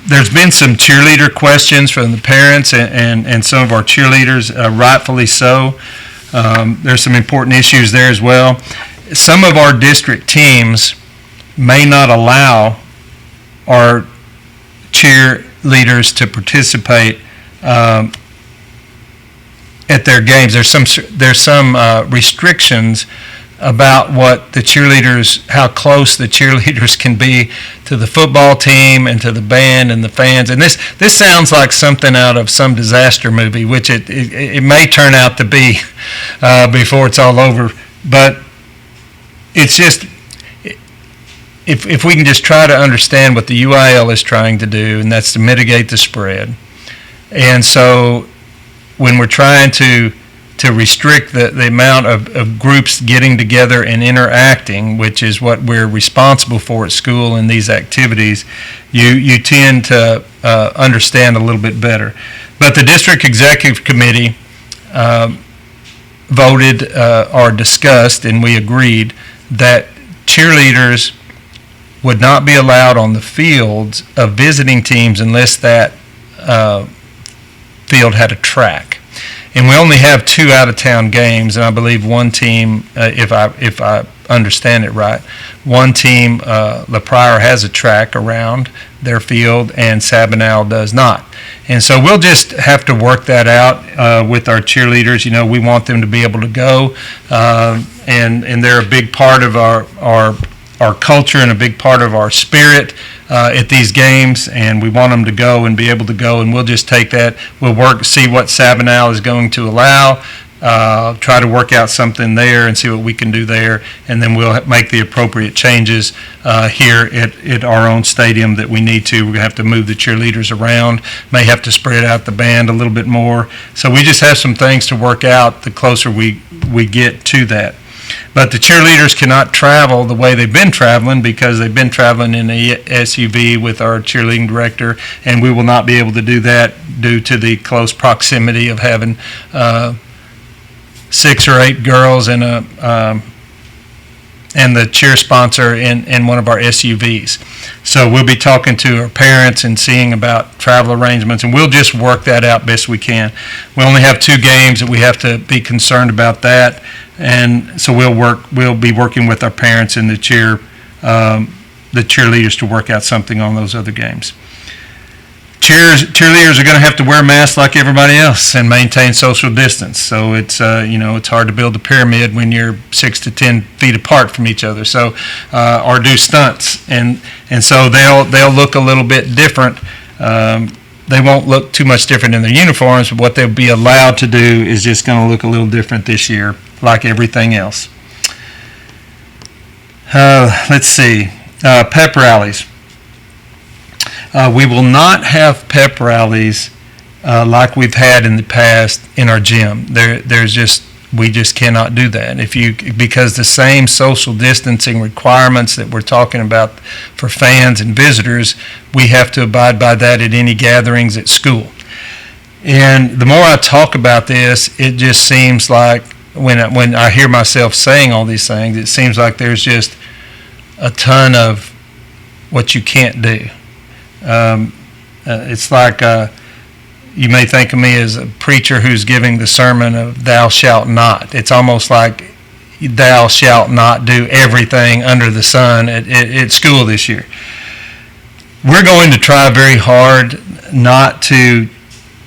There's been some cheerleader questions from the parents and some of our cheerleaders, rightfully so. There's some important issues there as well. Some of our district teams may not allow our cheerleaders to participate at their games. There's some restrictions about what the cheerleaders, how close the cheerleaders can be to the football team and to the band and the fans. And this sounds like something out of some disaster movie, which it may turn out to be before it's all over. But it's just, if we can just try to understand what the UIL is trying to do, and that's to mitigate the spread. And so when we're trying to restrict the amount of groups getting together and interacting, which is what we're responsible for at school in these activities, you tend to understand a little bit better. But the district executive committee voted or discussed, and we agreed that cheerleaders would not be allowed on the fields of visiting teams unless that field had a track. And we only have 2 out-of-town games, and I believe one team, if I understand it right, one team, La Pryor, has a track around their field, and Sabinal does not. And so we'll just have to work that out with our cheerleaders. We want them to be able to go, and they're a big part of our culture and a big part of our spirit at these games, and we want them to go and be able to go, and we'll just take that. We'll see what Sabinal is going to allow, try to work out something there and see what we can do there, and then we'll make the appropriate changes here at our own stadium that we need to. We're going to have to move the cheerleaders around, may have to spread out the band a little bit more. So we just have some things to work out the closer we get to that. But the cheerleaders cannot travel the way they've been traveling because they've been traveling in a SUV with our cheerleading director, and we will not be able to do that due to the close proximity of having 6 or 8 girls and the cheer sponsor in one of our SUVs. So we'll be talking to our parents and seeing about travel arrangements, and we'll just work that out best we can. We only have 2 games that we have to be concerned about that. And so we'll be working with our parents and the cheerleaders to work out something on those other games. Cheerleaders are going to have to wear masks like everybody else and maintain social distance. So it's it's hard to build a pyramid when you're 6 to 10 feet apart from each other. So or do stunts, and so they'll look a little bit different. They won't look too much different in their uniforms, but what they'll be allowed to do is just going to look a little different this year, like everything else. Let's see. Pep rallies. We will not have pep rallies like we've had in the past in our gym. We just cannot do that. Because the same social distancing requirements that we're talking about for fans and visitors, we have to abide by that at any gatherings at school. And the more I talk about this, it just seems like when I hear myself saying all these things, it seems like there's just a ton of what you can't do. It's like you may think of me as a preacher who's giving the sermon of thou shalt not. It's almost like thou shalt not do everything under the sun at school this year. We're going to try very hard not to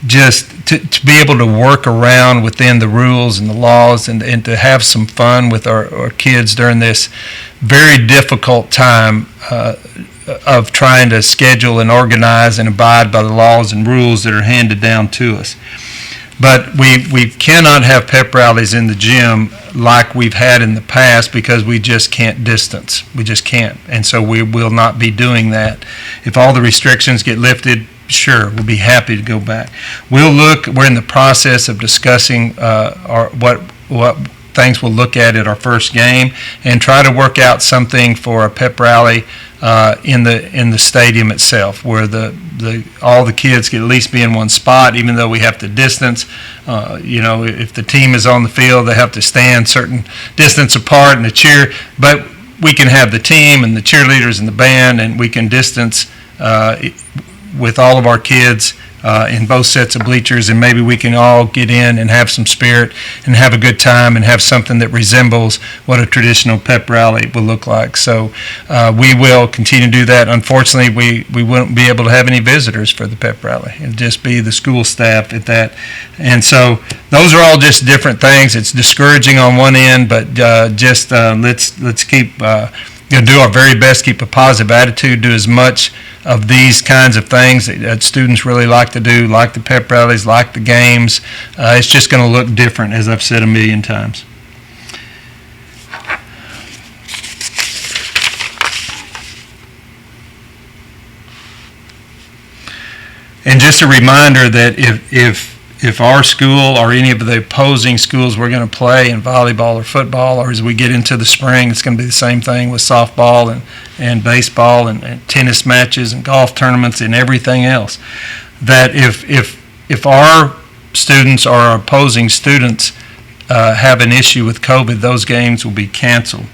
just to be able to work around within the rules and the laws, and to have some fun with our kids during this very difficult time of trying to schedule and organize and abide by the laws and rules that are handed down to us. But we cannot have pep rallies in the gym like we've had in the past because we just can't distance. We just can't. And so we will not be doing that. If all the restrictions get lifted, sure, we'll be happy to go back. We're in the process of discussing what things we'll look at our first game, and try to work out something for a pep rally in the stadium itself, where all the kids can at least be in one spot, even though we have to distance. If the team is on the field, they have to stand certain distance apart and to cheer. But we can have the team and the cheerleaders and the band, and we can distance with all of our kids in both sets of bleachers, and maybe we can all get in and have some spirit and have a good time and have something that resembles what a traditional pep rally will look like. So we will continue to do that. Unfortunately, we won't be able to have any visitors for the pep rally. It'll just be the school staff at that. And so those are all just different things. It's discouraging on one end, but let's keep do our very best, keep a positive attitude, do as much of these kinds of things that students really like to do, like the pep rallies, like the games. It's just going to look different, as I've said a million times. And just a reminder that if our school or any of the opposing schools we're going to play in volleyball or football, or as we get into the spring, it's going to be the same thing with softball and baseball and tennis matches and golf tournaments and everything else, that if our students or our opposing students have an issue with COVID, those games will be canceled.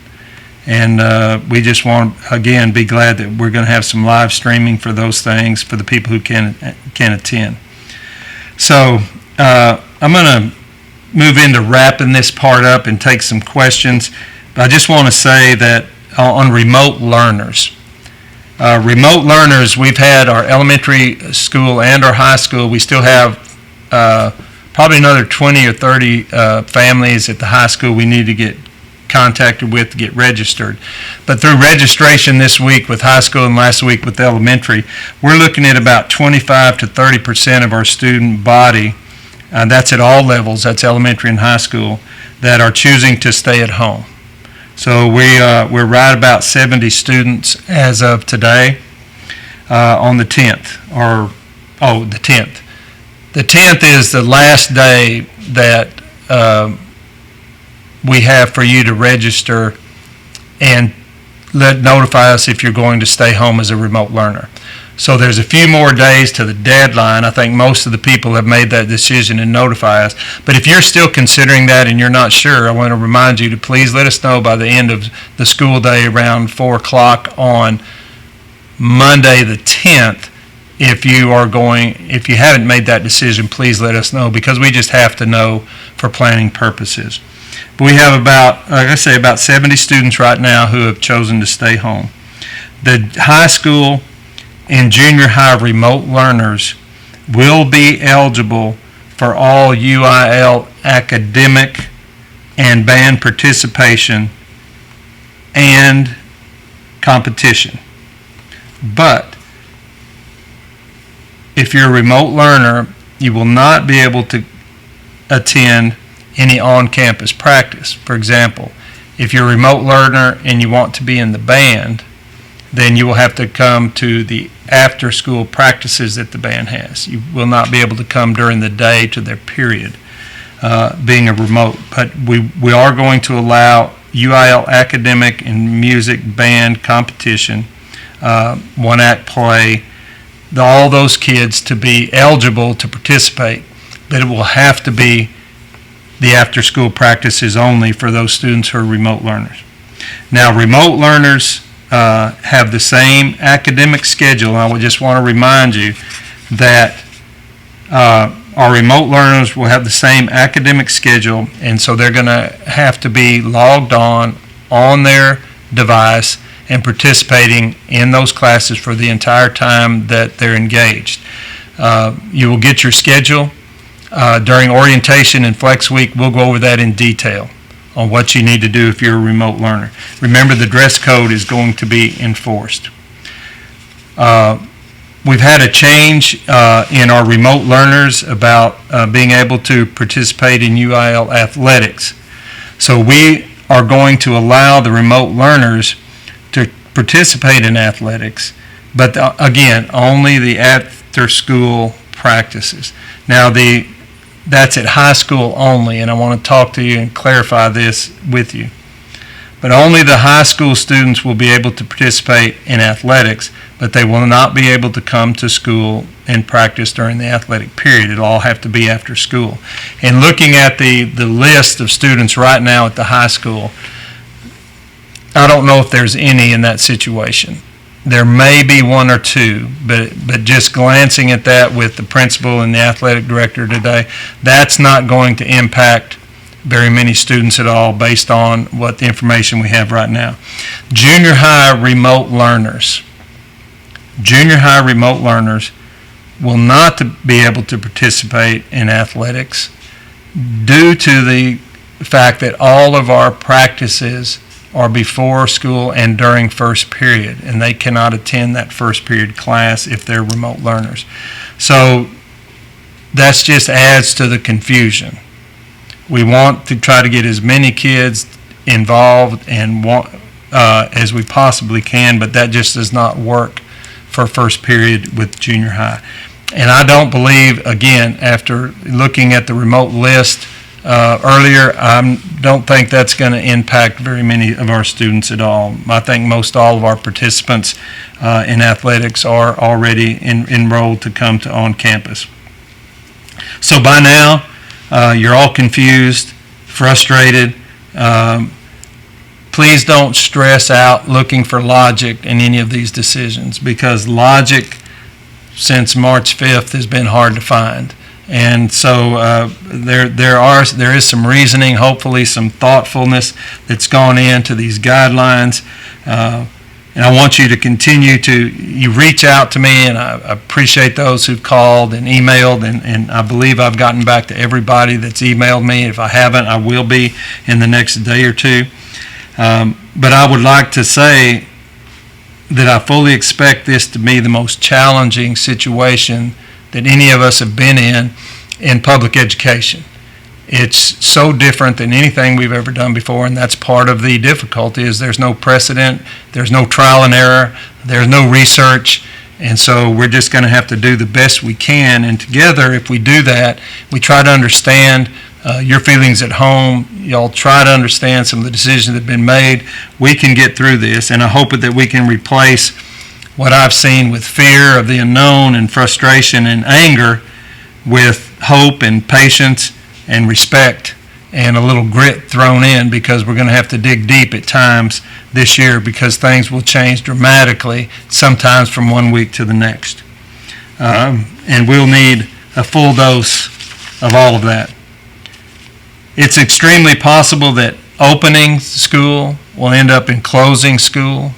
And we just want to, again, be glad that we're going to have some live streaming for those things for the people who can attend. So I'm going to move into wrapping this part up and take some questions. But I just want to say that on remote learners, we've had our elementary school and our high school. We still have probably another 20 or 30 families at the high school we need to get contacted with to get registered. But through registration this week with high school and last week with elementary, we're looking at about 25 to 30% of our student body, that's at all levels, that's elementary and high school, that are choosing to stay at home. So we're right about 70 students as of today on the 10th. The 10th. The 10th is the last day that we have for you to register and notify us if you're going to stay home as a remote learner. So there's a few more days to the deadline. I think most of the people have made that decision and notify us. But if you're still considering that and you're not sure, I want to remind you to please let us know by the end of the school day around 4 o'clock on Monday the 10th. If you haven't made that decision, please let us know, because we just have to know for planning purposes. But we have about 70 students right now who have chosen to stay home. The high school and junior high remote learners will be eligible for all UIL academic and band participation and competition. But if you're a remote learner, you will not be able to attend any on-campus practice. For example, if you're a remote learner and you want to be in the band, then you will have to come to the after-school practices that the band has. You will not be able to come during the day to their period, being a remote. But we are going to allow UIL academic and music band competition, one-act play, all those kids to be eligible to participate. But it will have to be the after-school practices only for those students who are remote learners. Now, remote learners have the same academic schedule. I would just want to remind you that our remote learners will have the same academic schedule, and so they're going to have to be logged on their device and participating in those classes for the entire time that they're engaged. You will get your schedule. During orientation and flex week, we'll go over that in detail on what you need to do if you're a remote learner. Remember, the dress code is going to be enforced. We've had a change in our remote learners about being able to participate in UIL athletics. So we are going to allow the remote learners to participate in athletics, but again, only the after-school practices. Now, that's at high school only, and I want to talk to you and clarify this with you. But only the high school students will be able to participate in athletics, but they will not be able to come to school and practice during the athletic period. It'll all have to be after school. And looking at the list of students right now at the high school, I don't know if there's any in that situation. There may be one or two, but just glancing at that with the principal and the athletic director today, that's not going to impact very many students at all based on what the information we have right now. Junior high remote learners will not be able to participate in athletics due to the fact that all of our practices are before school and during first period, and they cannot attend that first period class if they're remote learners. So that just adds to the confusion. We want to try to get as many kids involved and as we possibly can, but that just does not work for first period with junior high. And I don't believe, again, after looking at the remote list earlier, I don't think that's going to impact very many of our students at all. I think most all of our participants in athletics are already enrolled to come to on campus. So by now, you're all confused, frustrated. Please don't stress out looking for logic in any of these decisions, because logic since March 5th has been hard to find. And so there is some reasoning, hopefully some thoughtfulness that's gone into these guidelines. And I want you to continue you reach out to me, and I appreciate those who've called and emailed, and I believe I've gotten back to everybody that's emailed me. If I haven't, I will be in the next day or two. But I would like to say that I fully expect this to be the most challenging situation that any of us have been in public education. It's so different than anything we've ever done before, and that's part of the difficulty is there's no precedent, there's no trial and error, there's no research, and so we're just going to have to do the best we can. And together, if we do that, we try to understand your feelings at home, y'all try to understand some of the decisions that have been made, we can get through this, and I hope that we can replace what I've seen with fear of the unknown and frustration and anger with hope and patience and respect and a little grit thrown in, because we're going to have to dig deep at times this year, because things will change dramatically, sometimes from one week to the next. And we'll need a full dose of all of that. It's extremely possible that opening school will end up in closing school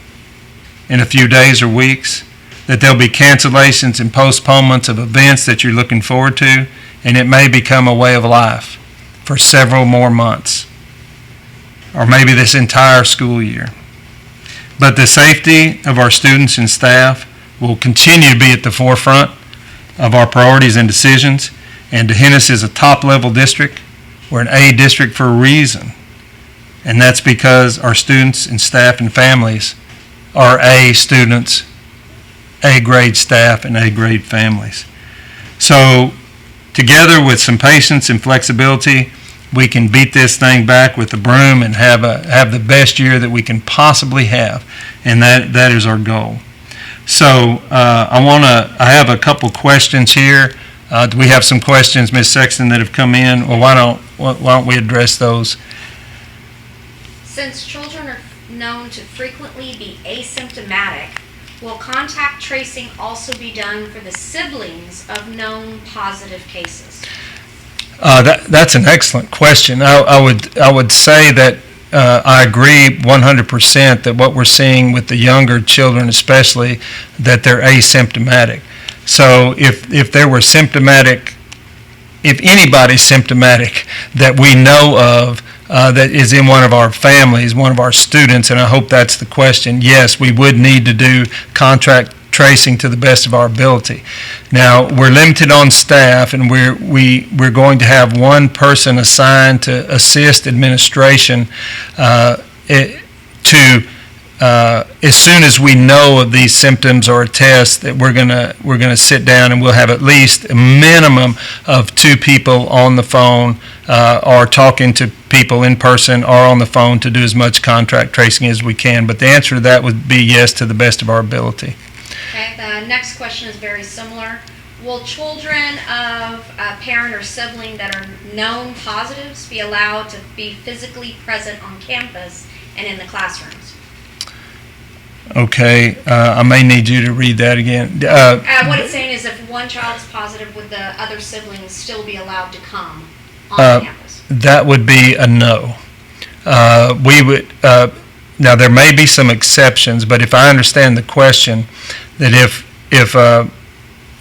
in a few days or weeks, that there'll be cancellations and postponements of events that you're looking forward to, and it may become a way of life for several more months, or maybe this entire school year. But the safety of our students and staff will continue to be at the forefront of our priorities and decisions, and D'Hanis is a top-level district. We're an A district for a reason, and that's because our students and staff and families are A students, A grade staff, and A grade families. So together with some patience and flexibility, we can beat this thing back with a broom and have the best year that we can possibly have, and that is our goal. So I have a couple questions here. Do we have some questions, Ms. Sexton, that have come in? Well, why don't we address those? Since children are known to frequently be asymptomatic, will contact tracing also be done for the siblings of known positive cases? That's an excellent question. I would say that I agree 100% that what we're seeing with the younger children especially, that they're asymptomatic. So if there were symptomatic, if anybody's symptomatic that we know of that is in one of our families, one of our students, and I hope that's the question, yes, we would need to do contract tracing to the best of our ability. Now, we're limited on staff, and we're going to have one person assigned to assist administration as soon as we know of these symptoms or a test, that we're gonna sit down and we'll have at least a minimum of 2 people on the phone or talking to people in person or on the phone to do as much contract tracing as we can. But the answer to that would be yes, to the best of our ability. Okay, the next question is very similar. Will children of a parent or sibling that are known positives be allowed to be physically present on campus and in the classrooms? Okay, I may need you to read that again. What it's saying is if one child is positive, would the other siblings still be allowed to come on campus? That would be a no. We would, now there may be some exceptions, but if I understand the question, that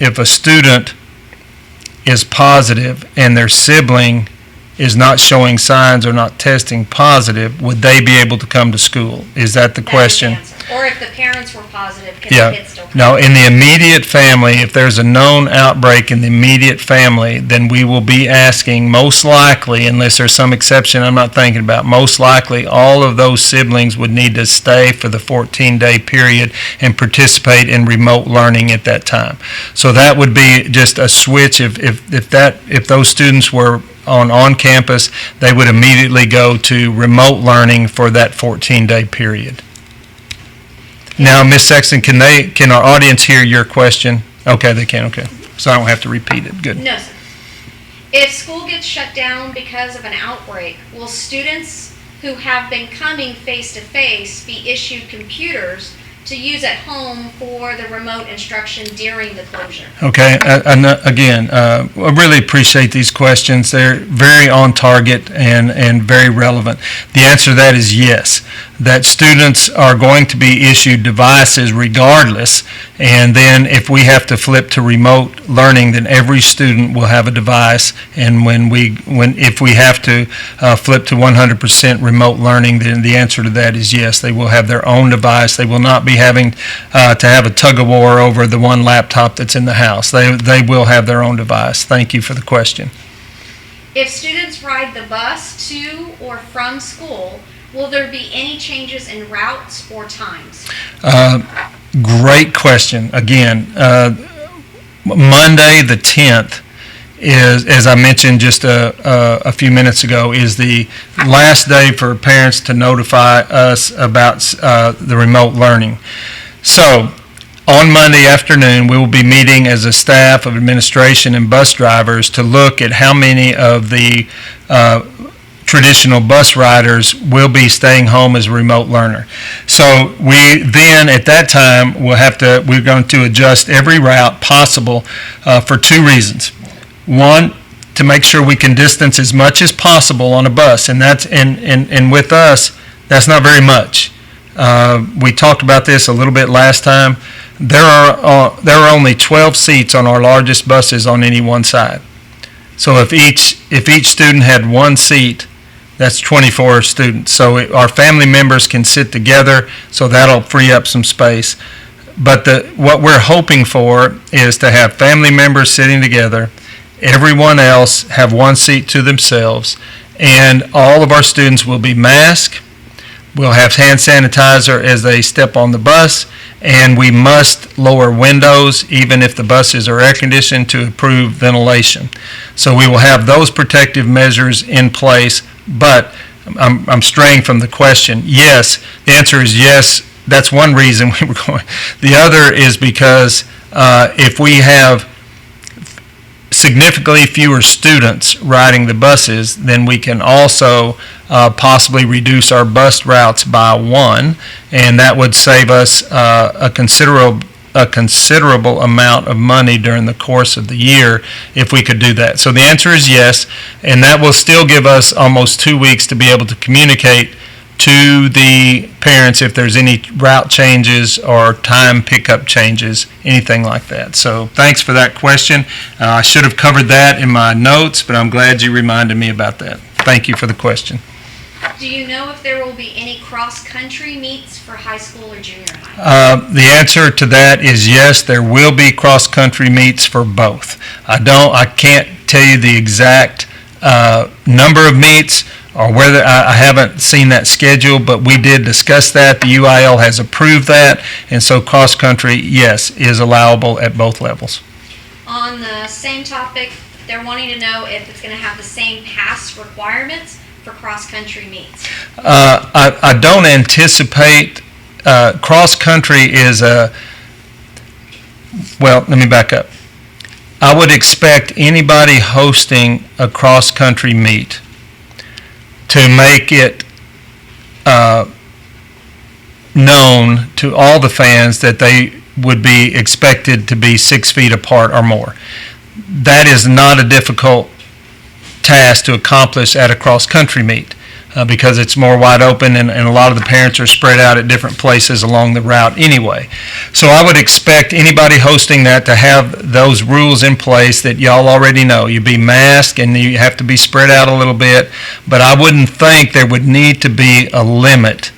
if a student is positive and their sibling is not showing signs or not testing positive, would they be able to come to school? Is that the question? That is the answer. Or if the parents were positive, can the kids still come? No, in the immediate family, if there's a known outbreak in the immediate family, then we will be asking, most likely, unless there's some exception I'm not thinking about, most likely all of those siblings would need to stay for the 14-day period and participate in remote learning at that time. So that would be just a switch. If those students were on campus, they would immediately go to remote learning for that 14-day period. Now, Ms. Sexton, can our audience hear your question? Okay, they can, okay. So I don't have to repeat it, good. No, sir. If school gets shut down because of an outbreak, will students who have been coming face-to-face be issued computers to use at home for the remote instruction during the closure? Okay, again, I really appreciate these questions. They're very on target and very relevant. The answer to that is yes, that students are going to be issued devices regardless, and then if we have to flip to remote learning, then every student will have a device, and if we have to flip to 100% remote learning, then the answer to that is yes, they will have their own device. They will not be having to have a tug-of-war over the one laptop that's in the house. They will have their own device. Thank you for the question. If students ride the bus to or from school, will there be any changes in routes or times? Great question. Again, Monday the 10th is, as I mentioned just a few minutes ago, is the last day for parents to notify us about the remote learning. So on Monday afternoon, we will be meeting as a staff of administration and bus drivers to look at how many of the traditional bus riders will be staying home as a remote learner. So we then, at that time, we're going to adjust every route possible for 2 reasons. One, to make sure we can distance as much as possible on a bus, and that's and with us, that's not very much. We talked about this a little bit last time. There are only 12 seats on our largest buses on any one side. So if each student had 1 seat, that's 24 students. So our family members can sit together, so that'll free up some space. But what we're hoping for is to have family members sitting together, everyone else have 1 seat to themselves, and all of our students will be masked. We'll have hand sanitizer as they step on the bus, and we must lower windows even if the buses are air conditioned to improve ventilation. So we will have those protective measures in place, but I'm straying from the question. Yes, the answer is yes. That's one reason we were going. The other is because if we have significantly fewer students riding the buses, then we can also possibly reduce our bus routes by 1, and that would save us a considerable amount of money during the course of the year if we could do that. So the answer is yes, and that will still give us almost 2 weeks to be able to communicate to the parents if there's any route changes or time pickup changes, anything like that. So thanks for that question. I should have covered that in my notes, but I'm glad you reminded me about that. Thank you for the question. Do you know if there will be any cross-country meets for high school or junior high? The answer to that is yes, there will be cross-country meets for both. I can't tell you the exact number of meets or whether, I haven't seen that schedule, but we did discuss that. The UIL has approved that, and so cross-country, yes, is allowable at both levels. On the same topic, they're wanting to know if it's going to have the same pass requirements for cross-country meets. I don't anticipate, cross-country is well, let me back up. I would expect anybody hosting a cross-country meet to make it known to all the fans that they would be expected to be 6 feet apart or more. That is not a difficult task to accomplish at a cross-country meet because it's more wide open and a lot of the parents are spread out at different places along the route anyway. So I would expect anybody hosting that to have those rules in place that y'all already know. You be masked and you have to be spread out a little bit, but I wouldn't think there would need to be a limit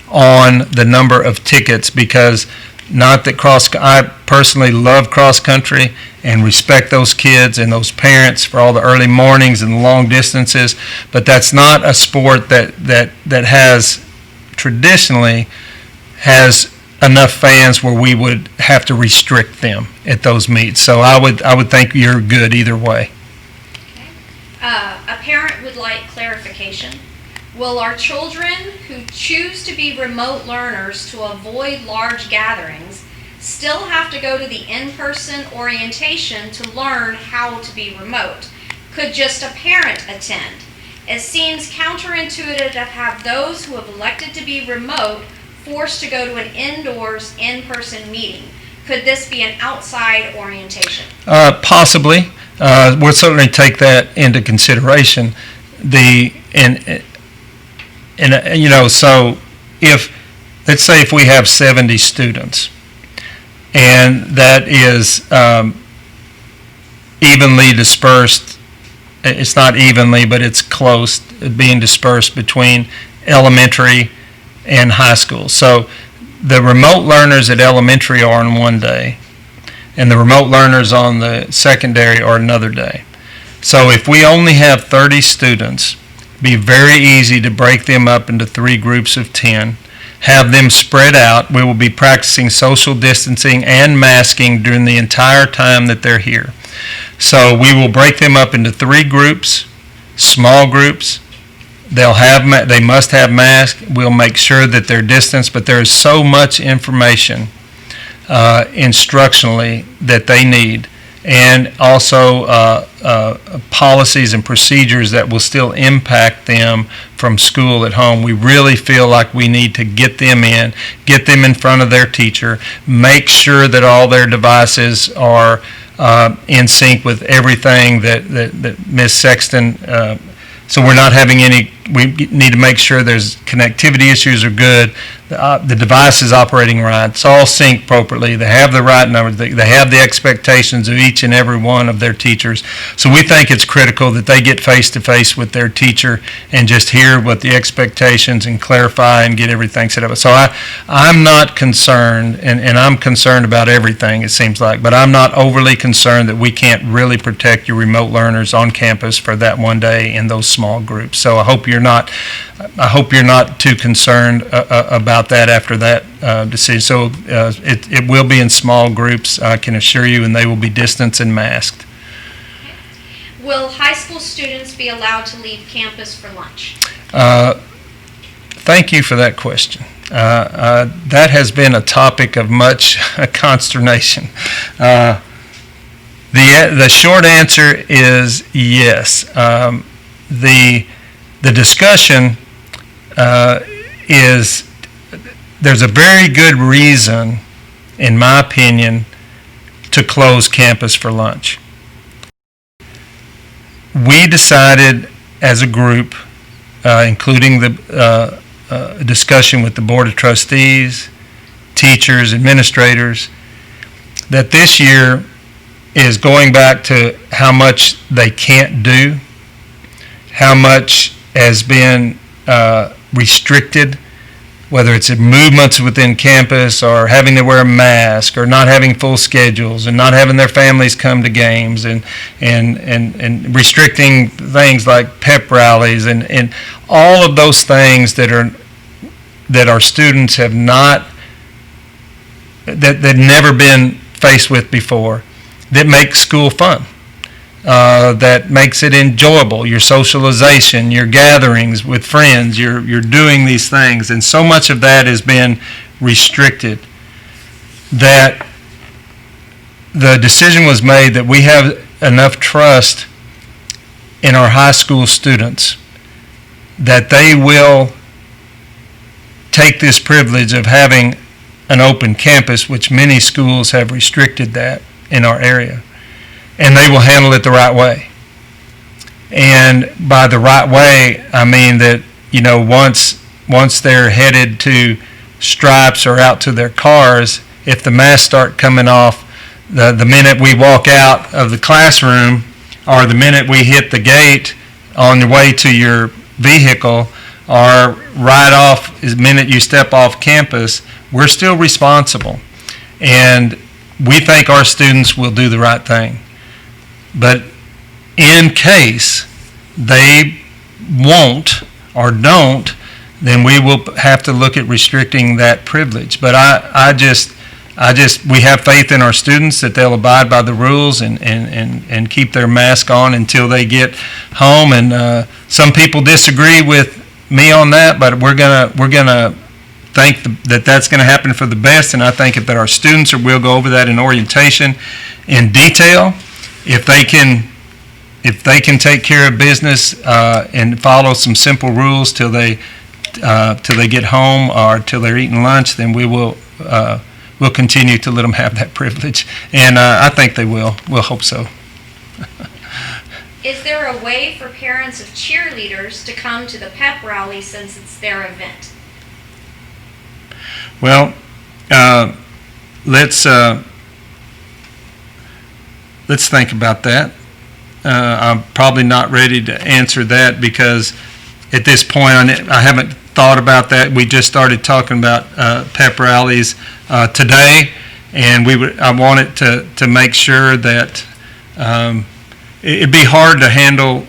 on the number of tickets because not that I personally love cross-country and respect those kids and those parents for all the early mornings and long distances, but that's not a sport that has traditionally has enough fans where we would have to restrict them at those meets. So I would think you're good either way. Okay. A parent would like clarification. Will our children who choose to be remote learners to avoid large gatherings still have to go to the in-person orientation to learn how to be remote? Could just a parent attend? It seems counterintuitive to have those who have elected to be remote forced to go to an indoors in-person meeting. Could this be an outside orientation? Possibly. We'll certainly take that into consideration. So let's say if we have 70 students, and that is evenly dispersed, it's not evenly, but it's close, being dispersed between elementary and high school. So the remote learners at elementary are on one day, and the remote learners on the secondary are another day. So if we only have 30 students, be very easy to break them up into 3 groups of 10, have them spread out. We will be practicing social distancing and masking during the entire time that they're here. So we will break them up into 3 groups, small groups. They must have masks. We'll make sure that they're distanced, but there is so much information instructionally that they need, and also policies and procedures that will still impact them from school at home. We really feel like we need to get them in front of their teacher, make sure that all their devices are in sync with everything that Ms. Sexton, so we're not having any, we need to make sure there's connectivity issues are good, the device is operating right, it's all synced appropriately, they have the right numbers, they have the expectations of each and every one of their teachers. So we think it's critical that they get face-to-face with their teacher and just hear what the expectations and clarify and get everything set up. So I'm not concerned, and I'm concerned about everything it seems like, but I'm not overly concerned that we can't really protect your remote learners on campus for that one day in those small groups. So I hope you're not too concerned about that after that decision. So it will be in small groups, I can assure you, and they will be distanced and masked. Okay. Will high school students be allowed to leave campus for lunch? Thank you for that question. That has been a topic of much consternation. The short answer is yes. The discussion is there's a very good reason, in my opinion, to close campus for lunch. We decided as a group, including the a discussion with the Board of Trustees, teachers, administrators, that this year is going back to how much they can't do, how much has been restricted, whether it's movements within campus or having to wear a mask or not having full schedules and not having their families come to games and restricting things like pep rallies and all of those things that our students have not, that they've never been faced with before, that makes school fun. That makes it enjoyable, your socialization, your gatherings with friends, you're doing these things, and so much of that has been restricted that the decision was made that we have enough trust in our high school students that they will take this privilege of having an open campus, which many schools have restricted that in our area. And they will handle it the right way. And by the right way, I mean that, once they're headed to stripes or out to their cars, if the masks start coming off, the minute we walk out of the classroom or the minute we hit the gate on the way to your vehicle or right off the minute you step off campus, we're still responsible. And we think our students will do the right thing. But in case they won't or don't, then we will have to look at restricting that privilege. But we have faith in our students that they'll abide by the rules and keep their mask on until they get home. And some people disagree with me on that, but we're gonna think that that's going to happen for the best. And I think that our students we'll go over that in orientation in detail. If they can take care of business and follow some simple rules till they get home or till they're eating lunch, then we'll continue to let them have that privilege. And I think they will. We'll hope so. Is there a way for parents of cheerleaders to come to the pep rally since it's their event? Well, let's think about that. I'm probably not ready to answer that because at this point I haven't thought about that. We just started talking about pep rallies today, and I wanted to make sure that it'd be hard to handle.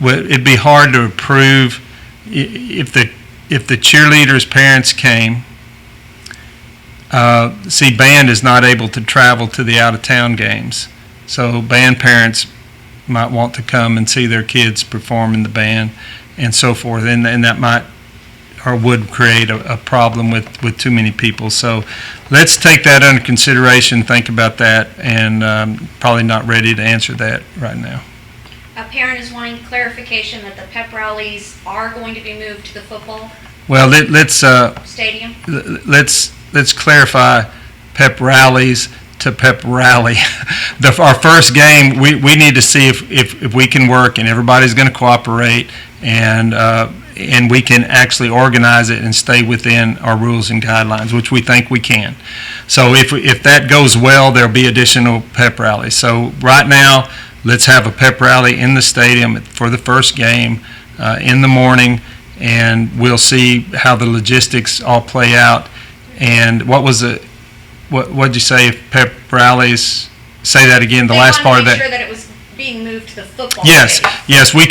It'd be hard to approve if the cheerleaders' parents came. See, band is not able to travel to the out-of-town games. So band parents might want to come and see their kids perform in the band and so forth. And that might or would create a problem with too many people. So let's take that under consideration, think about that, and probably not ready to answer that right now. A parent is wanting clarification that the pep rallies are going to be moved to the football Well, let's stadium. let's clarify pep rallies to pep rally. Our first game, we need to see if we can work and everybody's going to cooperate and we can actually organize it and stay within our rules and guidelines, which we think we can. So if that goes well, there'll be additional pep rallies. So right now, let's have a pep rally in the stadium for the first game in the morning, and we'll see how the logistics all play out. And what'd you say? If pep rallies, say that again. The last part of that. They wanted to make sure that it was being moved to the football. Yes. We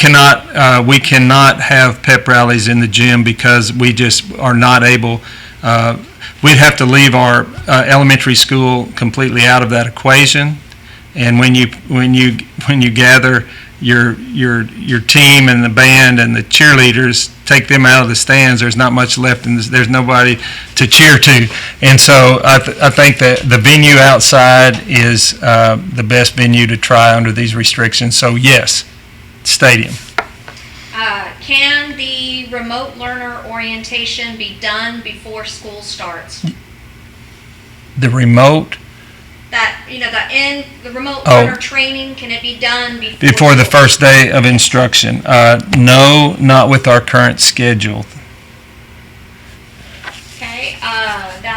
cannot have pep rallies in the gym because we just are not able. We'd have to leave our elementary school completely out of that equation. And when you gather your team and the band and the cheerleaders, take them out of the stands, there's not much left, and there's nobody to cheer to. And so I think that the venue outside is the best venue to try under these restrictions. So yes, stadium. Can the remote learner orientation be done before school starts? The remote? The remote learner training, can it be done before the first day of instruction? No, not with our current schedule.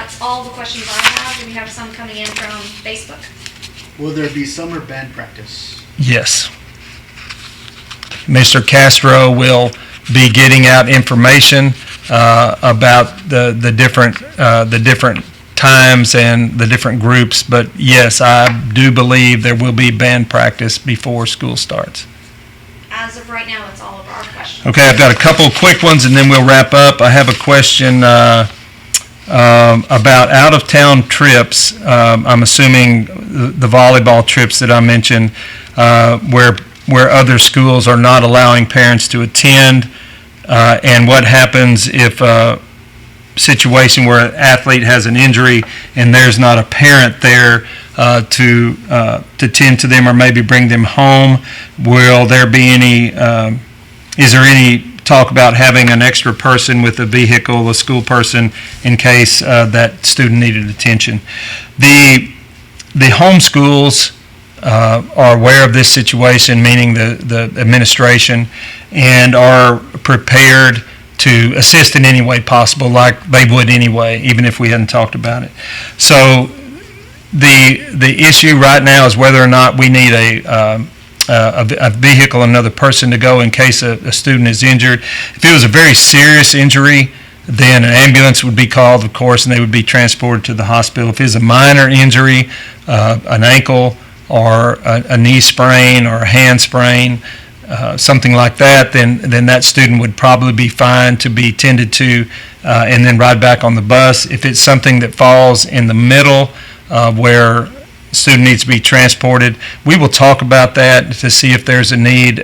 That's all the questions I have. We have some coming in from Facebook. Will there be summer band practice? Yes. Mr. Castro will be getting out information about the different times and the different groups. But yes, I do believe there will be band practice before school starts. As of right now, that's all of our questions. Okay, I've got a couple of quick ones and then we'll wrap up. I have a question about out-of-town trips. I'm assuming the volleyball trips that I mentioned, where other schools are not allowing parents to attend, and what happens if a situation where an athlete has an injury and there's not a parent there to tend to them or maybe bring them home. Will there be any, is there any talk about having an extra person with a vehicle, a school person, in case that student needed attention? The home schools are aware of this situation, meaning the administration, and are prepared to assist in any way possible, like they would anyway, even if we hadn't talked about it. So the issue right now is whether or not we need a vehicle, another person to go in case a student is injured. If it was a very serious injury, then an ambulance would be called, of course, and they would be transported to the hospital. If it's a minor injury, an ankle or a knee sprain or a hand sprain, something like that, then that student would probably be fine to be tended to and then ride back on the bus. If it's something that falls in the middle where student needs to be transported, we will talk about that to see if there's a need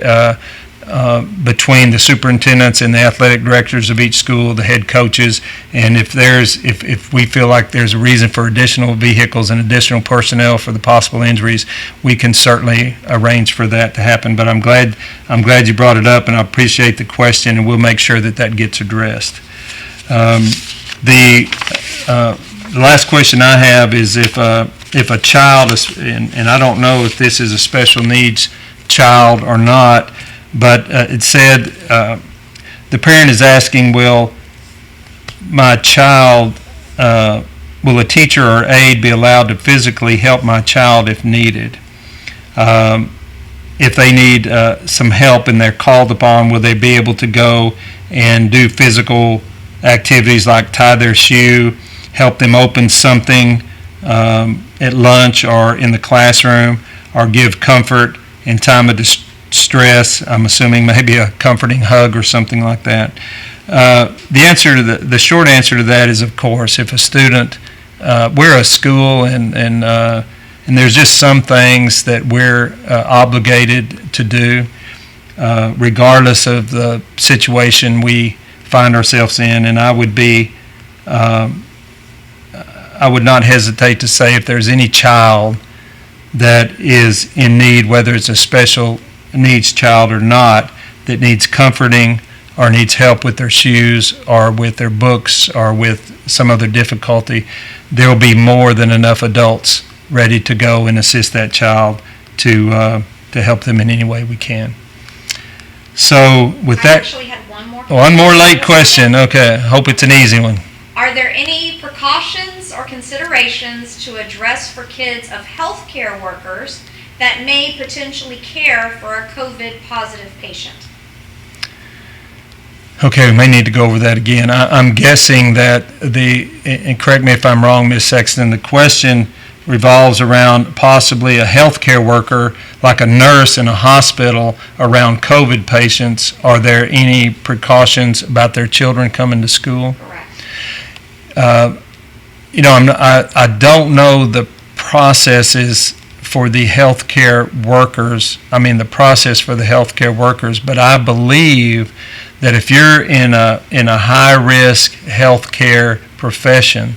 between the superintendents and the athletic directors of each school, the head coaches, and if we feel like there's a reason for additional vehicles and additional personnel for the possible injuries, we can certainly arrange for that to happen. But I'm glad you brought it up, and I appreciate the question, and we'll make sure that gets addressed. The last question I have is if a child is, and I don't know if this is a special needs child or not, but it said the parent is asking, will a teacher or aide be allowed to physically help my child if needed? If they need some help and they're called upon, will they be able to go and do physical activities like tie their shoe, help them open something at lunch or in the classroom, or give comfort in time of distress? I'm assuming maybe a comforting hug or something like that. The short answer to that is, of course, if a student, we're a school and there's just some things that we're obligated to do, regardless of the situation we find ourselves in. And I would not hesitate to say if there's any child that is in need, whether it's a special needs child or not, that needs comforting or needs help with their shoes or with their books or with some other difficulty, there will be more than enough adults ready to go and assist that child to help them in any way we can. So with I that, actually had one more late question. Okay, hope it's an easy one. Are there any precautions or considerations to address for kids of healthcare workers that may potentially care for a COVID positive patient? Okay, we may need to go over that again. I'm guessing that and correct me if I'm wrong, Ms. Sexton, the question revolves around possibly a healthcare worker, like a nurse in a hospital, around COVID patients. Are there any precautions about their children coming to school? Correct. I don't know the processes for the healthcare workers. I mean, the process for the healthcare workers, but I believe that if you're in a high-risk healthcare profession,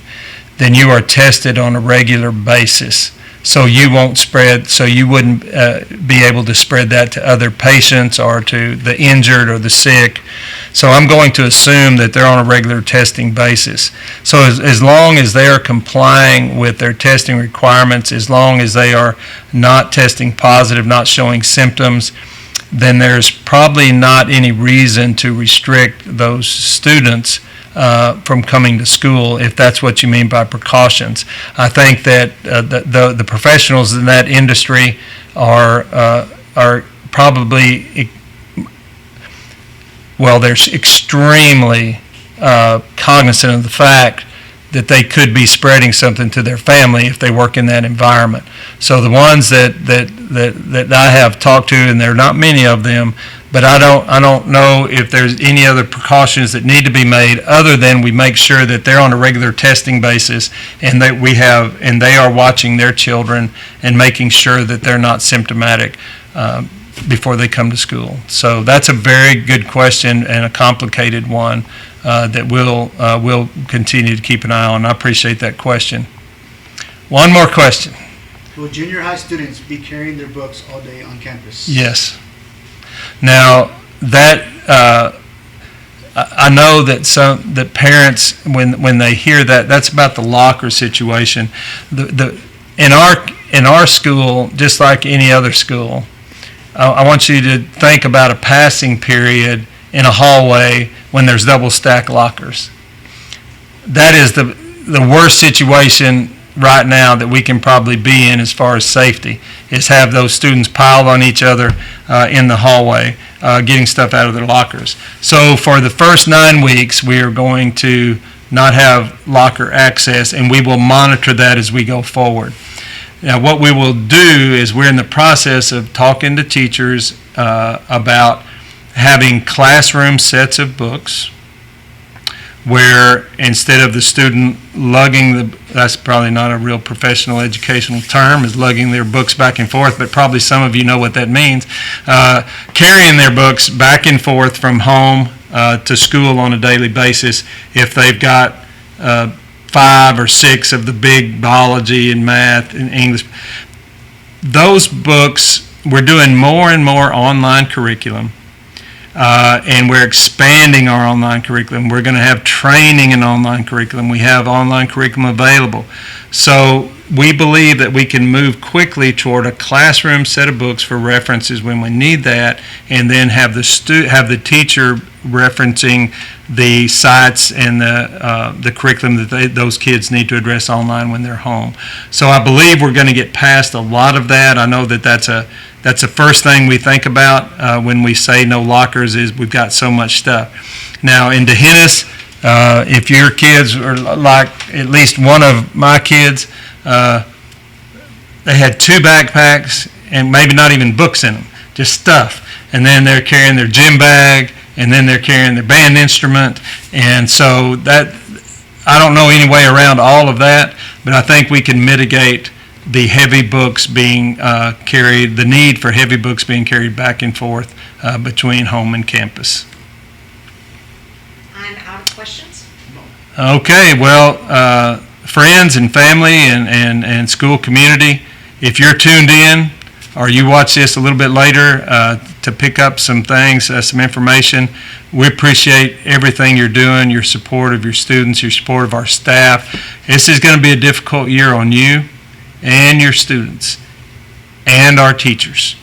then you are tested on a regular basis. So you won't spread, so you wouldn't be able to spread that to other patients or to the injured or the sick. So I'm going to assume that they're on a regular testing basis. So as long as they are complying with their testing requirements, as long as they are not testing positive, not showing symptoms, then there's probably not any reason to restrict those students from coming to school, if that's what you mean by precautions. I think that the professionals in that industry are probably, well, they're extremely cognizant of the fact that they could be spreading something to their family if they work in that environment. So the ones that I have talked to, and there are not many of them, but I don't know if there's any other precautions that need to be made other than we make sure that they're on a regular testing basis and that they are watching their children and making sure that they're not symptomatic before they come to school. So that's a very good question and a complicated one that we'll continue to keep an eye on. I appreciate that question. One more question. Will junior high students be carrying their books all day on campus? Yes. Now that I know that parents, when they hear that, that's about the locker situation. In our school, just like any other school, I want you to think about a passing period in a hallway when there's double stack lockers. That is the worst situation right now that we can probably be in as far as safety, is have those students piled on each other in the hallway, getting stuff out of their lockers. So for the first 9 weeks, we are going to not have locker access, and we will monitor that as we go forward. Now, what we will do is we're in the process of talking to teachers about having classroom sets of books where instead of the student lugging that's probably not a real professional educational term, is lugging their books back and forth, but probably some of you know what that means, carrying their books back and forth from home to school on a daily basis. If they've got 5 or 6 of the big biology and math and English, those books, we're doing more and more online curriculum. And we're expanding our online curriculum. We're going to have training in online curriculum. We have online curriculum available. So we believe that we can move quickly toward a classroom set of books for references when we need that, and then have the teacher referencing the sites and the curriculum that those kids need to address online when they're home. So I believe we're going to get past a lot of that. I know that that's the first thing we think about when we say no lockers, is we've got so much stuff. Now in D'Hanis, if your kids are like at least one of my kids, they had 2 backpacks and maybe not even books in them, just stuff. And then they're carrying their gym bag, and then they're carrying their band instrument. And so that, I don't know any way around all of that, but I think we can mitigate the heavy books being carried, the need for heavy books being carried back and forth between home and campus. I'm out of questions. Okay, well, friends and family and school community, if you're tuned in or you watch this a little bit later to pick up some things, some information, we appreciate everything you're doing, your support of your students, your support of our staff. This is going to be a difficult year on you and your students and our teachers.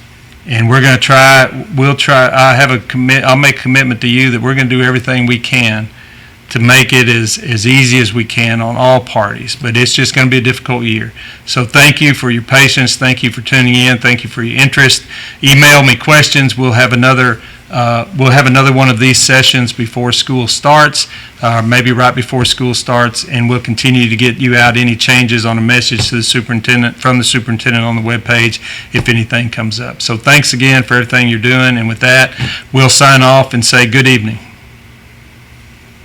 And we're going to try, I'll make a commitment to you that we're going to do everything we can to make it as easy as we can on all parties. But it's just going to be a difficult year. So thank you for your patience. Thank you for tuning in. Thank you for your interest. Email me questions. We'll have another one of these sessions before school starts, maybe right before school starts, and we'll continue to get you out any changes on a message to the superintendent, from the superintendent on the webpage, if anything comes up. So thanks again for everything you're doing, and with that, we'll sign off and say good evening.